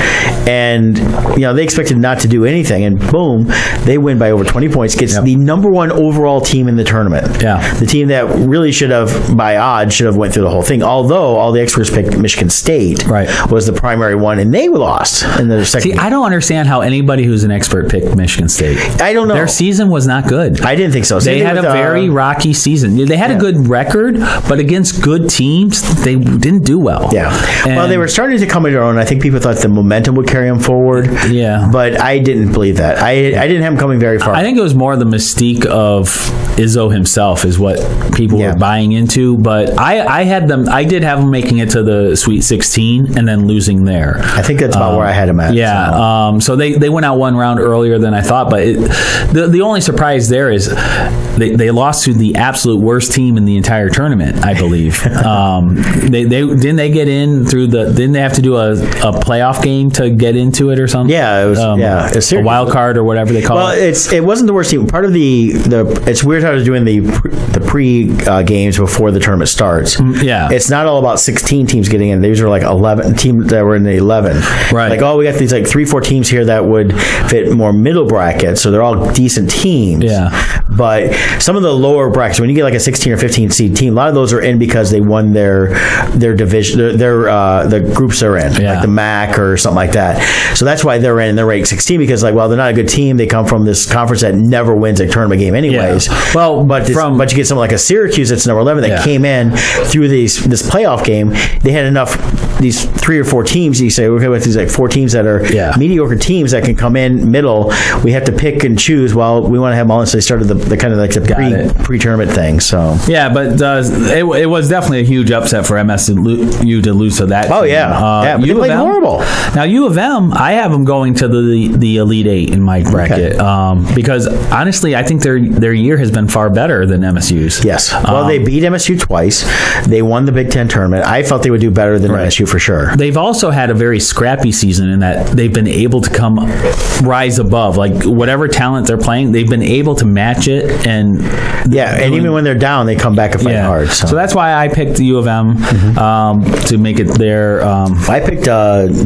and they expected not to do anything, and boom, they win by over 20 points, gets the number 1 overall team in the tournament. Yeah. The team that really should have, by odds, should have went through the whole thing. Although all the experts picked Michigan State was the primary one, and they lost in the second game. I don't understand how anybody who's an expert picked Michigan State. I don't know. Their season was not good. I didn't think so. They had a very rocky season. They had a good record, but against good teams, they didn't do well. Yeah. Well, they were starting to come into their own. I think people thought the momentum would carry them forward. Yeah. But I didn't believe that. I didn't have them coming very far. I think it was more the mystique of Izzo himself is what people were buying into. But I did have them making it to the Sweet 16 and then losing there. I think that's about where I had them at. Yeah. So they went out one round earlier than I thought. But the only surprise there is they lost to the absolute worst team in the entire tournament, I believe. Didn't they get in through didn't they have to do a playoff game to get into it or something? Yeah, it was a wild card or whatever they call it. Well, it wasn't the worst team. Part of it's weird how they're doing the pre games before the tournament starts. Yeah. It's not all about 16 teams getting in. These are like 11 teams that were in the 11. Right. Like, we got these like 3-4 teams here that would fit more middle brackets, so they're all decent teams. Yeah. But some of the lower brackets, when you get like a 16 or 15 seed team, a lot of those are in because they won their division, the groups they're in, like the MAC or something like that. So that's why they're in and they're ranked 16 because they're not a good team. They come from this conference that never wins a tournament game anyways. Yeah. Well, but you get someone like a Syracuse that's number 11 that came in through this playoff game. They had enough, these 3 or 4 teams. You say, okay, with these like 4 teams that are mediocre teams that can come in middle, we have to pick and choose. Well, we want to have them all, so they started the kind of like the pre-tournament thing. So but it was definitely a huge upset for MSU to lose to that. Oh team. but they played horrible. Now U of M, I have them going to the Elite 8 in my bracket because honestly, I think their year has been far better than MSU's. Yes. Well, they beat MSU twice. They won the Big Ten tournament. I felt they would do better than MSU for sure. They've also had a very scrappy season in that they've been able to rise above, like whatever talent they're playing, they've been able to match it and even when they're down, they come back and fight hard. So that's why I picked the U of M to make it there. I picked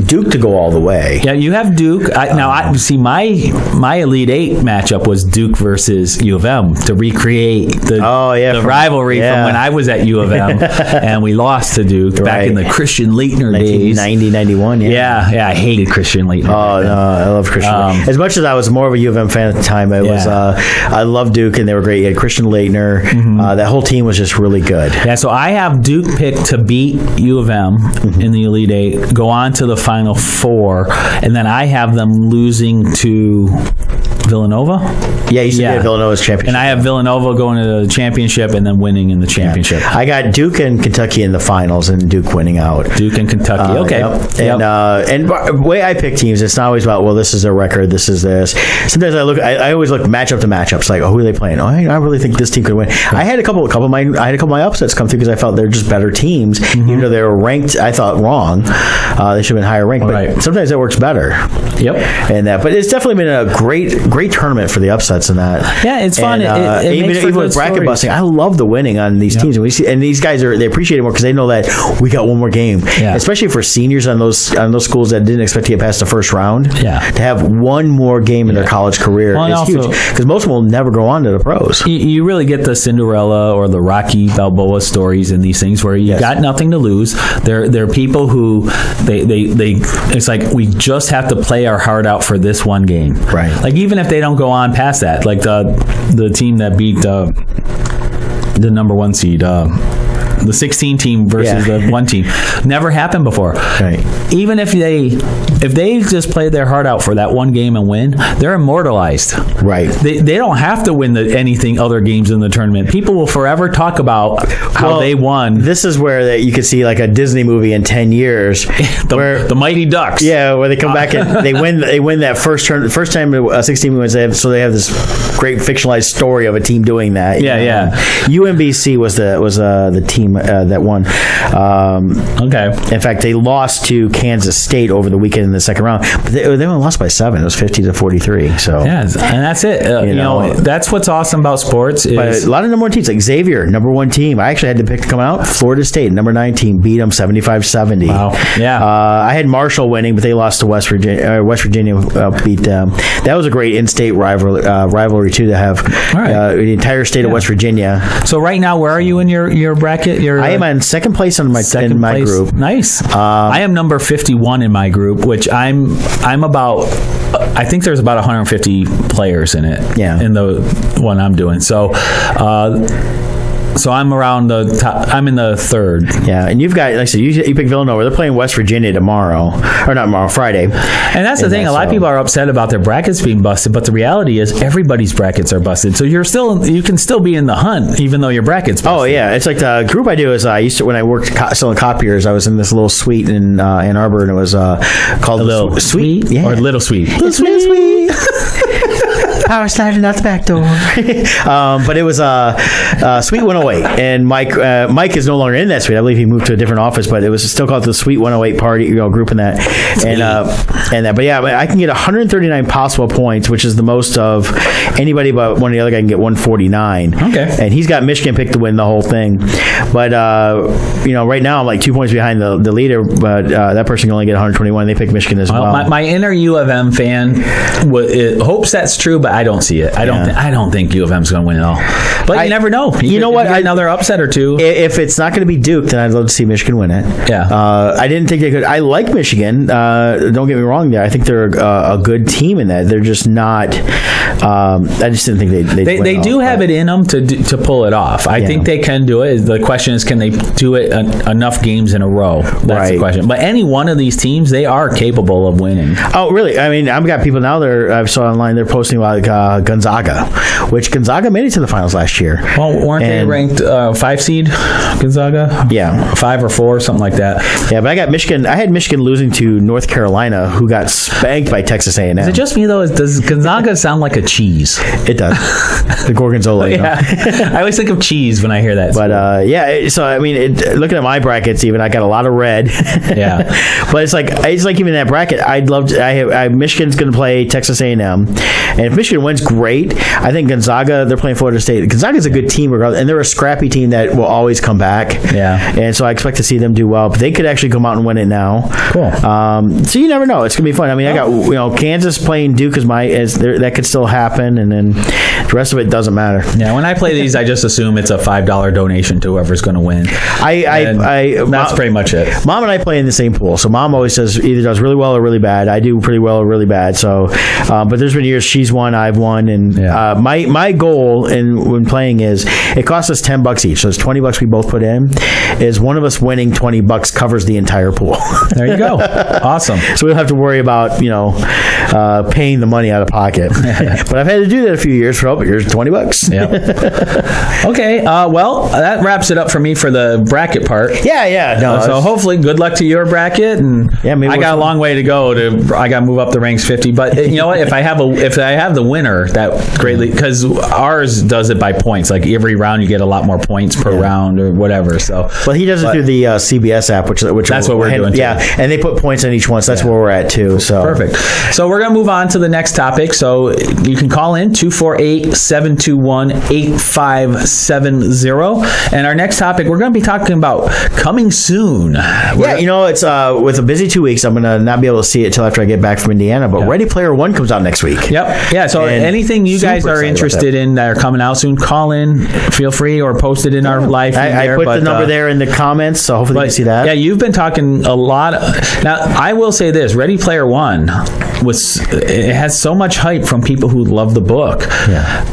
Duke to go all the way. Yeah, you have Duke. I see my Elite 8 matchup was Duke versus U of M to recreate the rivalry from when I was at U of M and we lost to Duke back in the Christian Leitner days. 1990, 91, yeah. I hated Christian Leitner. Oh, no, I love Christian Leitner. As much as I was more of a U of M fan at the time, I loved Duke, and they were great. You had Christian Leitner. That whole team was just really good. Yeah, so I have Duke picked to beat U of M in the Elite Eight, go on to the Final Four, and then I have them losing to Villanova. Yeah, you said Villanova's championship. And I have Villanova going to the championship and then winning in the championship. I got Duke and Kentucky in the finals, and Duke winning out. Duke and Kentucky. Okay. Yep. And the way I pick teams, it's not always about, well, this is their record, this is this. Sometimes I always look matchup to matchups, like, who are they playing? I really think this team could win. I had a couple of my upsets come through because I felt they're just better teams, even though they were ranked, I thought, wrong. They should have been higher ranked, but sometimes that works better. Yep. And but it's definitely been a great tournament for the upsets in that. Yeah, it's fun. And, even with bracket busting, I love the winning on these teams, and these guys they appreciate it more because they know that we got one more game. Yeah. Especially for seniors on those schools that didn't expect to get past the first round. Yeah. To have one more game in their college career is huge because most of them will never go on to the pros. You really get the Cinderella or the Rocky Balboa stories in these things where you got nothing to lose. They're people who they it's like we just have to play our heart out for this one game. Right. Like even if they don't go on past that, like the team that beat the number one seed, the 16 team versus the one team, never happened before. Right. Even if they just play their heart out for that one game and win, they're immortalized. Right. They don't have to win anything other games in the tournament. People will forever talk about how they won. This is where you could see like a Disney movie in 10 years, where the Mighty Ducks. Yeah, where they come back and they win that first turn. The first time a 16 wins, so they have this great fictionalized story of a team doing that. Yeah. UMBC was the team that won. Okay. In fact, they lost to Kansas State over the weekend in the second round, but they only lost by 7. It was 50-43. So yeah, and that's it. You know, that's what's awesome about sports. Is a lot of number one teams like Xavier, number one team. I actually had to pick to come out. Florida State, number 9 team, beat them 75-70. Wow. Yeah. I had Marshall winning, but they lost to West Virginia. West Virginia beat them. That was a great in-state rivalry too to have. All right. The entire state of West Virginia. So right now, where are you in your bracket? I am in second place in my group. Nice. I am number 51 in my group, which I'm about. I think there's about 150 players in it. Yeah. In the one I'm doing. So I'm around the top. I'm in the third. Yeah, and you've got, like I said, you pick Villanova. They're playing West Virginia tomorrow, or not tomorrow, Friday. And that's the thing. A lot of people are upset about their brackets being busted, but the reality is everybody's brackets are busted. So you can still be in the hunt, even though your bracket's busted. Oh yeah, it's like the group I do is I used to, when I worked selling copiers, I was in this little suite in Ann Arbor, and it was called a little suite, or little suite. Little suite. Power sliding out the back door. But it was Suite 108, and Mike is no longer in that suite. I believe he moved to a different office, but it was still called the Suite 108 party, group in that. And that. But yeah, I can get 139 possible points, which is the most of anybody but one of the other guy can get 149. Okay. And he's got Michigan picked to win the whole thing. But right now I'm like 2 points behind the leader, but that person can only get 121. They picked Michigan as well. My inner U of M fan hopes that's true, but I don't see it. I don't think U of M's going to win it all. But you never know. You know what? Another upset or two. If it's not going to be Duke, then I'd love to see Michigan win it. Yeah. I didn't think they could. I like Michigan. Don't get me wrong there. I think they're a good team in that. They're just not. I just didn't think they'd They do have it in them to pull it off. I think they can do it. The question is, can they do it enough games in a row? That's the question. But any one of these teams, they are capable of winning. Oh, really? I mean, I've got people now. I saw online. They're posting about Gonzaga, which Gonzaga made it to the finals last year. Well, weren't they ranked 5 seed, Gonzaga? Yeah. 5 or 4, something like that. Yeah, but I got Michigan. I had Michigan losing to North Carolina, who got spanked by Texas A&M. Is it just me, though? Does Gonzaga sound like a cheese? It does. The Gorgonzola. Yeah. I always think of cheese when I hear that. But, so, I mean, looking at my brackets, even, I got a lot of red. Yeah. But it's like even that bracket, I'd love to. Michigan's going to play Texas A&M. And if Michigan Michigan wins, great. I think Gonzaga, they're playing Florida State. Gonzaga's a good team regardless, and they're a scrappy team that will always come back. Yeah. And so I expect to see them do well. But they could actually come out and win it now. Cool. So you never know. It's gonna be fun. I mean, I got Kansas playing Duke that could still happen, and then the rest of it doesn't matter. Yeah. When I play these, I just assume it's a $5 donation to whoever's going to win. That's pretty much it. Mom and I play in the same pool, so Mom always says either does really well or really bad. I do pretty well or really bad. So, but there's been years she's won, I've won, and my goal when playing is it costs us $10 each. So it's $20 we both put in. Is one of us winning $20 covers the entire pool. There you go. Awesome. So we don't have to worry about paying the money out of pocket. But I've had to do that a few years. For here's $20. Yeah. Okay. Well, that wraps it up for me for the bracket part. Yeah. No. So hopefully, good luck to your bracket. And I got a long way to go. I got to move up the ranks 50. But you know what? If I have the winner, that greatly, because ours does it by points. Like every round, you get a lot more points per round or whatever. So, well, he does it through the CBS app, which that's what we're doing. Yeah, and they put points on each one. So that's where we're at too. So perfect. So we're gonna move on to the next topic. So you can call in 248-721-8570. And our next topic, we're going to be talking about coming soon. It's with a busy 2 weeks, I'm going to not be able to see it until after I get back from Indiana, but Ready Player One comes out next week. Yep. Yeah, so anything you guys are interested in that are coming out soon, call in, feel free, or post it in our live feed I put the number there in the comments, so hopefully you can see that. Yeah, you've been talking a lot. Now, I will say this, Ready Player One, it has so much hype from people who love the book. Yeah.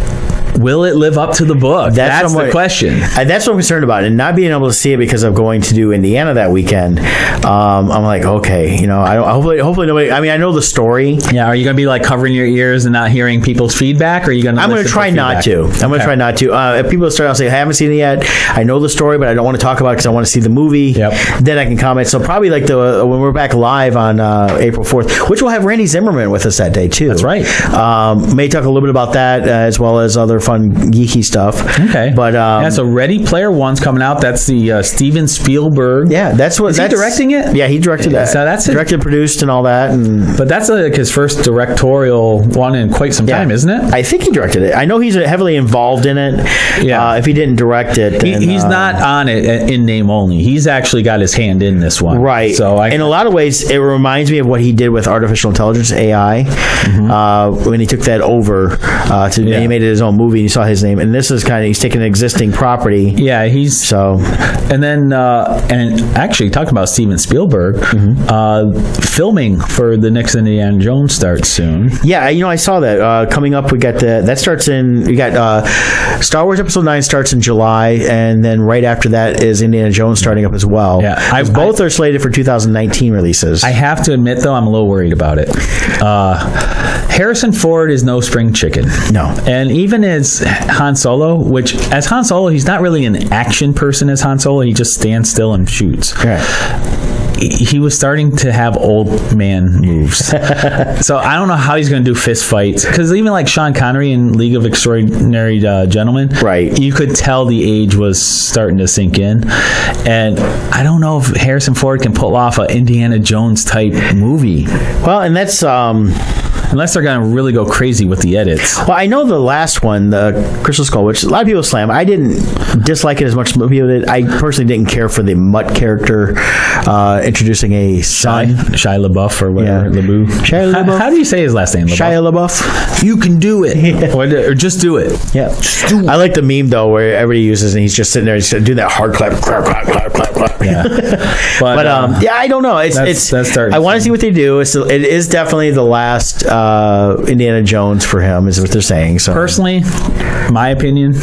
Will it live up to the book? That's the question. That's what I'm concerned about, and not being able to see it because of going to do Indiana that weekend. I'm like, okay, hopefully nobody. I mean, I know the story. Yeah, are you going to be like covering your ears and not hearing people's feedback, or are you going to? I'm going to try not to. I'm going to try not to. If people start out saying, I haven't seen it yet, I know the story, but I don't want to talk about it because I want to see the movie. Yep. Then I can comment. So probably like when we're back live on April 4th, which we'll have Randy Zimmerman with us that day too. That's right. May talk a little bit about that as well as other fun geeky stuff. Okay. But so Ready Player One's coming out. That's the Steven Spielberg. Yeah, that's what. Is he directing it? Yeah, he directed that. So that's directed, produced, and all that. But that's like his first directorial one in quite some time, isn't it? I think he directed it. I know he's heavily involved in it. Yeah. If he didn't direct it, then, he's not on it in name only. He's actually got his hand in this one. Right. So in a lot of ways, it reminds me of what he did with artificial intelligence (AI) when he took that over and he made it his own movie. And you saw his name, and this is he's taking an existing property. Yeah, and then and actually talking about Steven Spielberg, filming for the next Indiana Jones starts soon. Yeah, I saw that coming up. We got that starts in. We got Star Wars Episode 9 starts in July, and then right after that is Indiana Jones starting up as well. Yeah, both are slated for 2019 releases. I have to admit, though, I'm a little worried about it. Harrison Ford is no spring chicken. No, and even as Han Solo, which as Han Solo, he's not really an action person as Han Solo. He just stands still and shoots. Right. He was starting to have old man moves. So I don't know how he's going to do fist fights. Because even like Sean Connery in League of Extraordinary Gentlemen, right, you could tell the age was starting to sink in. And I don't know if Harrison Ford can pull off an Indiana Jones type movie. Well, and that's... unless they're going to really go crazy with the edits. Well, I know the last one, the Crystal Skull, which a lot of people slam. I didn't dislike it as much as people did. I personally didn't care for the Mutt character introducing a son. Shia LaBeouf or whatever. Yeah. Shia LaBeouf. How do you say his last name? Shia LaBeouf. You can do it. Yeah. Or just do it. Yeah. Just do it. I like the meme, though, where everybody uses and he's just sitting there he's doing that hard clap. Yeah. But I don't know. That's I want to see what they do. It is definitely the last Indiana Jones for him, is what they're saying. So personally, my opinion,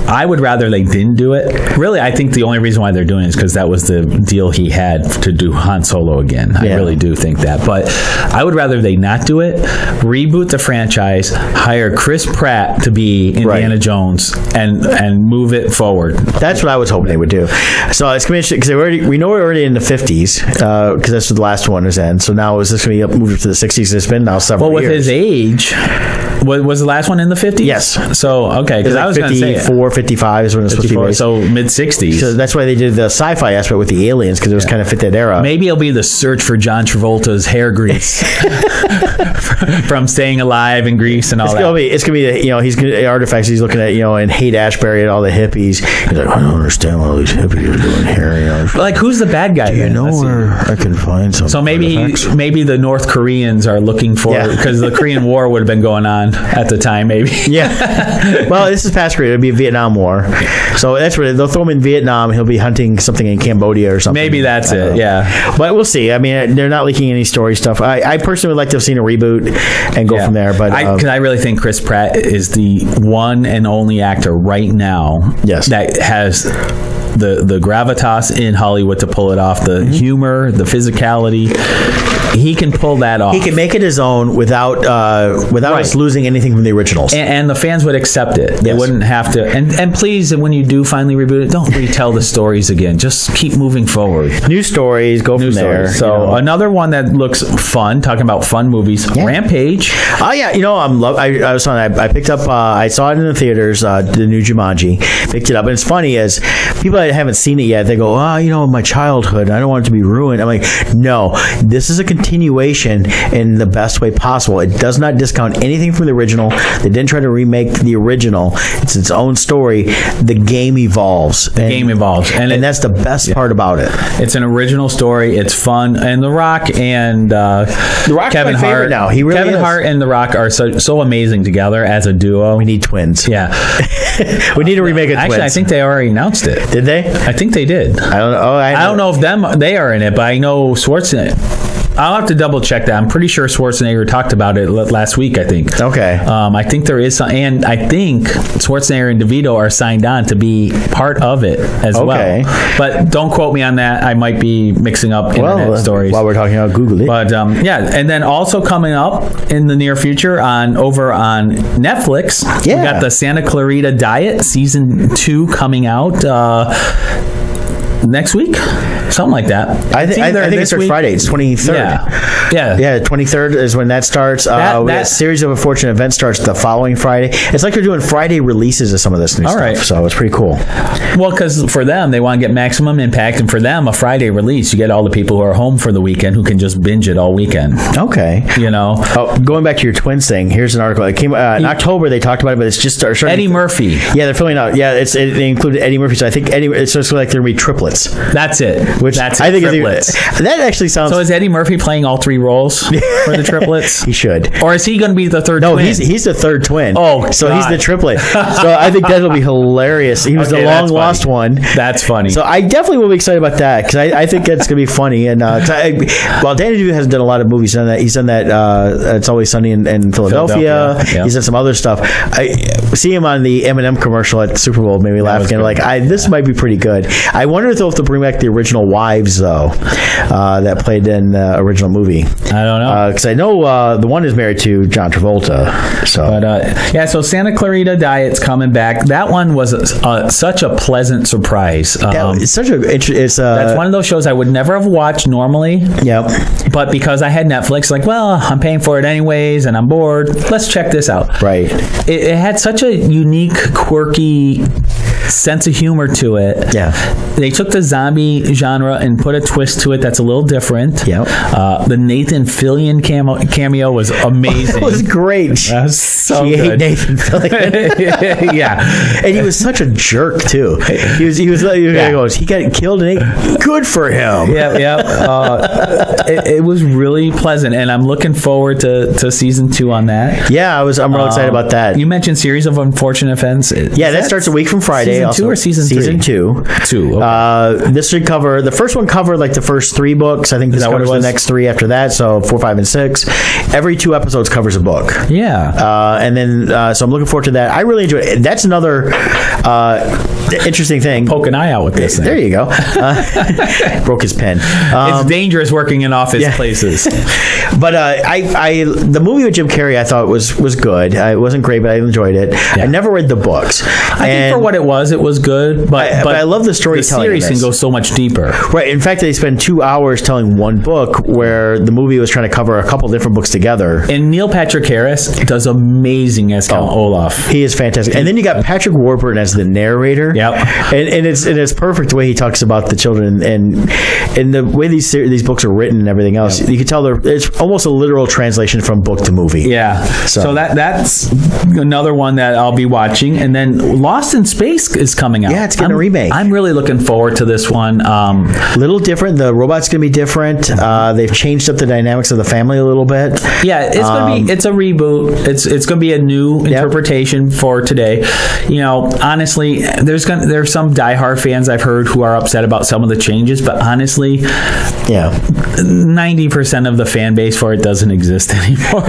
I would rather they didn't do it. Really, I think the only reason why they're doing it is because that was the deal he had to do Han Solo again. I really do think that. But I would rather they not do it, reboot the franchise, hire Chris Pratt to be Indiana Jones, and move it forward. That's what I was hoping they would do. So it's going to be interesting because we know we're already in the 50s because that's what the last one is in. So now is this going to be moved to the 60s? It's been now several years. With his age, Was the last one in the 50s? Yes. So, okay, because I was going to say 54, 55 is when it's supposed to be released. So mid-60s. So that's why they did the sci-fi aspect with the aliens, because it was kind of fit that era. Maybe it'll be the search for John Travolta's hair grease from Staying Alive in Greece and all that. It's gonna be he's gonna artifacts he's looking at and Haight-Ashbury and all the hippies. He's like, I don't understand what all these hippies are doing here. Like, who's the bad guy? Do you know where I can find some? So maybe the North Koreans are looking for, because the Korean War would have been going on at the time. Maybe. Yeah. Well, this is past Korea. It'll be a Vietnam War. So that's where they'll throw him in Vietnam. He'll be hunting something in Cambodia or something. Maybe that's it. Yeah. But we'll see. I mean, they're not leaking any story stuff. I personally would like to have seen a reboot and go from there. But because I really think Chris Pratt is the one and only actor right now that has the gravitas in Hollywood to pull it off, the humor, the physicality. He can pull that off. He can make it his own without us losing anything from the originals. And the fans would accept it. They wouldn't have to. And please, when you do finally reboot it, don't retell the stories again. Just keep moving forward. New stories, go from there. So another one that looks fun, talking about fun movies, Rampage. Oh, yeah. I was on. I picked up, I saw it in the theaters, the new Jumanji. Picked it up. And it's funny, as people that haven't seen it yet, they go, my childhood, I don't want it to be ruined. I'm like, no, this is a continuation in the best way possible. It does not discount anything from the original. They didn't try to remake the original. It's its own story. The game evolves. And that's the best part about it. It's an original story. It's fun. And The Rock and The Rock's Kevin my favorite Hart now. He really Kevin is. Hart and The Rock are so amazing together as a duo. We need twins. Yeah. We need to remake it. Actually, twins. I think they already announced it. Did they? I think they did. I don't know. I don't know if they are in it, but I know Schwarzenegger. I'll have to double check that. I'm pretty sure Schwarzenegger talked about it last week, I think. Okay. I think there is some, and I think Schwarzenegger and DeVito are signed on to be part of it as well. But don't quote me on that. I might be mixing up internet stories. While we're talking about Google it. But and then also coming up in the near future over on Netflix, we got the Santa Clarita Diet Season 2 coming out next week, something like that. I think it starts Friday. It's 23rd. Yeah. 23rd is when that starts. That series of unfortunate events starts the following Friday. It's like they're doing Friday releases of some of this new stuff. So it's pretty cool. Well, because for them, they want to get maximum impact, and for them, a Friday release, you get all the people who are home for the weekend who can just binge it all weekend. Okay. Going back to your twins thing, here's an article. It came in October. They talked about it, but it's just starting. Eddie Murphy. Yeah, they're filling out. Yeah, they included Eddie Murphy. So I think it's just like they're going to be triplets. That's it. I think triplets. That actually sounds. So is Eddie Murphy playing all three roles for the triplets? He should. Or is he going to be the third twin? No, he's the third twin. Oh, so he's the triplet. So I think that'll be hilarious. He was the long lost one. That's funny. So I definitely will be excited about that, because I think that's going to be funny. And Danny DeVito hasn't done a lot of movies. He's done that. It's Always Sunny in Philadelphia. Yeah. He's done some other stuff. I see him on the Eminem commercial at the Super Bowl. Made me laugh again. This might be pretty good. I wonder if they'll bring back the original wives though, that played in the original movie. I don't know, because I know the one is married to John Travolta. So, so Santa Clarita Diet's coming back. That one was such a pleasant surprise. It's such a. That's one of those shows I would never have watched normally. Yep. But because I had Netflix, I'm paying for it anyways, and I'm bored. Let's check this out. Right. It had such a unique, quirky sense of humor to it. Yeah. They took the zombie genre and put a twist to it that's a little different. Yep. The Nathan Fillion cameo was amazing. It was great. That was so she good. Ate Nathan Fillion. Yeah. And he was such a jerk too. He goes, he got killed and ate. Good for him. Yeah. It was really pleasant, and I'm looking forward to season 2 on that. Yeah, I'm real excited about that. You mentioned Series of Unfortunate Events. That starts a week from Friday. Season 2 or season 3? Season 2. 2. Okay. This should cover the first one. Covered the first 3 books. I think this covers the next 3 after that. So 4, 5, and 6. Every 2 episodes covers a book. Yeah. And then so I'm looking forward to that. I really enjoy it. That's another interesting thing. Poke an eye out with this thing. There you go. Broke his pen. It's dangerous working in office places. But the movie with Jim Carrey I thought was good. It wasn't great, but I enjoyed it. Yeah. I never read the books. I think for what it was because it was good, but I love the storytelling. The series can go so much deeper. Right. In fact, they spend 2 hours telling one book where the movie was trying to cover a couple different books together. And Neil Patrick Harris does amazing as Count Olaf. He is fantastic. And then you got Patrick Warburton as the narrator. Yep. And it's perfect the way he talks about the children and the way these books are written and everything else. Yep. You can tell it's almost a literal translation from book to movie. Yeah. So that's another one that I'll be watching. And then Lost in Space is coming out. Yeah, it's getting a remake. I'm really looking forward to this one. Little different. The robot's going to be different. They've changed up the dynamics of the family a little bit. Yeah, it's going to be. It's a reboot. It's going to be a new interpretation for today. Honestly, there's some diehard fans I've heard who are upset about some of the changes, but honestly, 90% of the fan base for it doesn't exist anymore.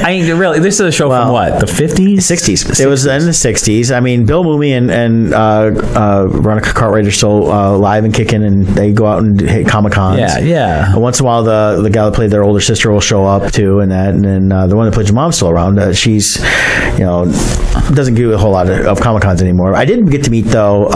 I mean, really, this is a show from what, the 50s, 60s? It was in the 60s. I mean, Bill Mumy and Veronica Cartwright are still live and kicking, and they go out and hit Comic-Cons. Yeah. And once in a while, the gal that played their older sister will show up too, and then the one that played your mom's still around. She's, doesn't do a whole lot of Comic-Cons anymore. I did get to meet though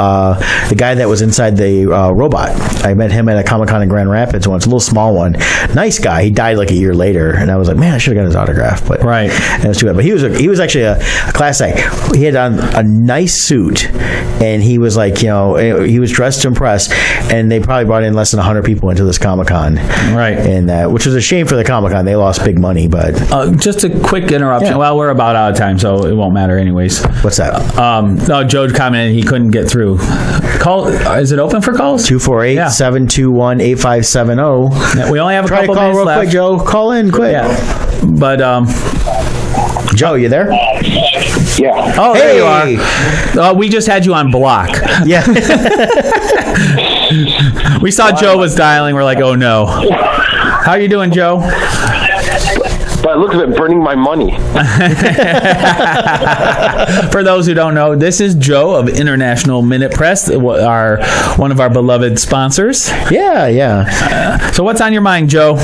the guy that was inside the robot. I met him at a Comic-Con in Grand Rapids once, a little small one. Nice guy. He died like a year later, and I was like, man, I should have got his autograph. But right, it was too bad. But he was actually a class act. He had on a nice suit, and he was like, he was dressed to impress. And they probably brought in less than 100 people into this Comic-Con, right? And which was a shame for the Comic-Con. They lost big money, but just a quick interruption. Yeah. Well, we're about out of time, so it won't matter anyways. What's that? No, Joe commented he couldn't get through. Call. Is it open for calls? 248-721-8570. Yeah, we only have a couple minutes real left. Quick, Joe. Call in quick. Yeah. But Joe, you there? Yeah. Oh, there you are. We just had you on block. Yeah. We saw Joe was dialing. We're like, oh no. How you doing, Joe? By the looks of it, burning my money. For those who don't know, this is Joe of International Minute Press, one of our beloved sponsors. Yeah. So what's on your mind, Joe?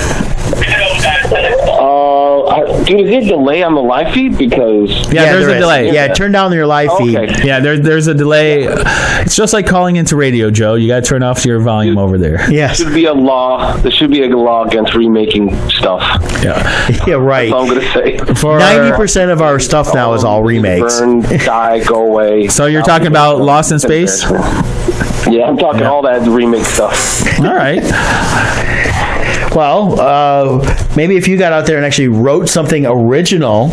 Dude, is there a delay on the live feed? Because there's a delay. Yeah, turn down your live feed. Yeah, there's a delay. It's just like calling into radio, Joe. You got to turn off your volume over there. Yeah. There should be a law against remaking stuff. Yeah, right. That's all I'm going to say. 90% of our stuff now is all remakes. Burn, die, go away. So you're talking about Lost in Space? Yeah, I'm talking all that remake stuff. All right. Well, maybe if you got out there and actually wrote something original,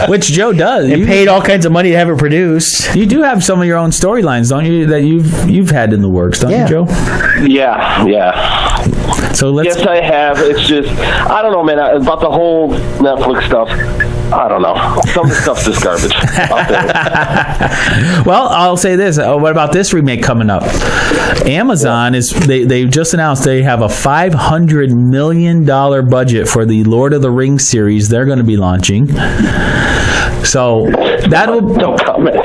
which Joe does, and paid all kinds of money to have it produced. You do have some of your own storylines, don't you? That you've had in the works, don't you, Joe? Yeah. So yes, I have. It's just I don't know, man. About the whole Netflix stuff. I don't know. Some of the stuff's just garbage. Well, I'll say this. What about this remake coming up? Amazon they just announced they have a $500 million budget for the Lord of the Rings series they're going to be launching. So don't comment.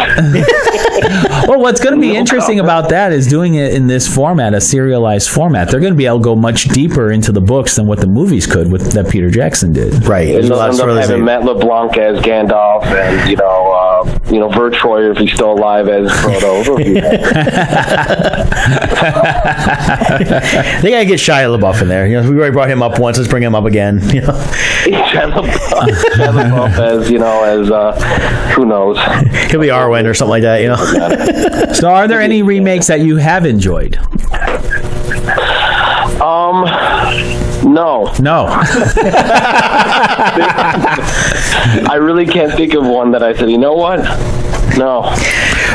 Well, what's going to be interesting about that is doing it in this format, a serialized format. They're going to be able to go much deeper into the books than what the movies could that Peter Jackson did. Right. They'll end up having Matt LeBlanc as Gandalf, and Vert Troyer, if he's still alive, as Frodo. They gotta get Shia LaBeouf in there. We already brought him up once. Let's bring him up again. Shia LaBeouf as who knows? He'll be Arwen or something like that. So, are there any remakes that you have enjoyed? No. I really can't think of one that I said, you know what? No.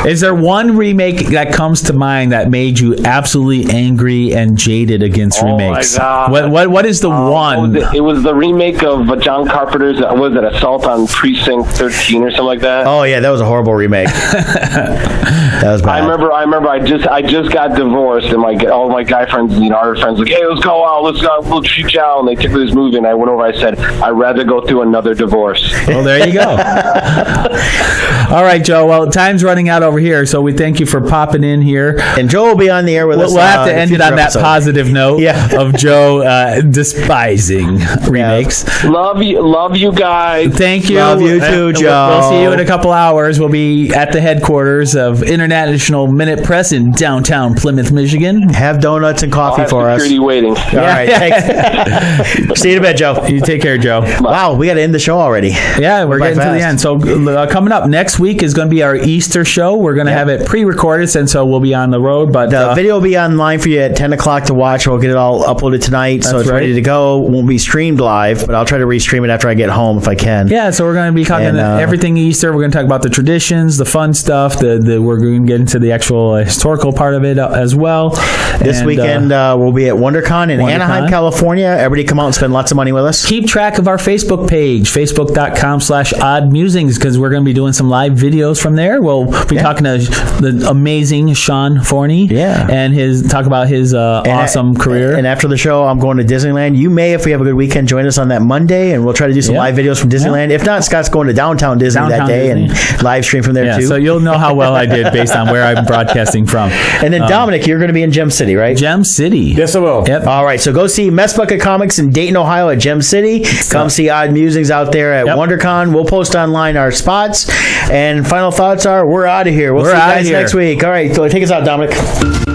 Is there one remake that comes to mind that made you absolutely angry and jaded against remakes? Oh my God. What is the one? It was the remake of John Carpenter's, was it Assault on Precinct 13 or something like that? Oh yeah, that was a horrible remake. That was bad. I remember. I just got divorced, and all my guy friends, our friends, like, hey, let's go out, let's shoot out, and they took me this movie, and I went over. I said, I'd rather go through another divorce. Well, there you go. All right, Joe. Joe. Well, time's running out over here, so we thank you for popping in here. And Joe will be on the air with us. We'll have to end it on that positive note of Joe despising remakes. Love you guys. Thank you. Love you too, Joe. We'll see you in a couple hours. We'll be at the headquarters of International Minute Press in downtown Plymouth, Michigan. Have donuts and coffee for us. Security waiting. All right, thanks. See you in a bit, Joe. You take care, Joe. Wow, we got to end the show already. Yeah, we're getting to the end. So coming up next week is going to be our Easter show. We're going to have it pre-recorded, and so we'll be on the road. But the video will be online for you at 10 o'clock to watch. We'll get it all uploaded tonight, so it's ready to go. Won't be streamed live, but I'll try to restream it after I get home if I can. Yeah, so we're going to be talking everything Easter. We're going to talk about the traditions, the fun stuff. We're going to get into the actual historical part of it as well. This weekend we'll be at WonderCon in Anaheim, California. Everybody come out and spend lots of money with us. Keep track of our Facebook page, facebook.com/oddmusings, because we're going to be doing some live videos from there. We'll be talking to the amazing Sean Forney and talk about his awesome career. And after the show, I'm going to Disneyland. You may, if we have a good weekend, join us on that Monday, and we'll try to do some live videos from Disneyland. If not, Scott's going to downtown Disney that day and live stream from there too. So you'll know how well I did based on where I'm broadcasting from. And then Dominic, you're going to be in Gem City, right? Gem City. Yes, I will. Yep. All right, so go see Mess Bucket Comics in Dayton, Ohio at Gem City. Come see Odd Musings out there at WonderCon. We'll post online our spots. And final thoughts are, we're out of here. We'll see you guys next week. All right, so take us out, Dominic.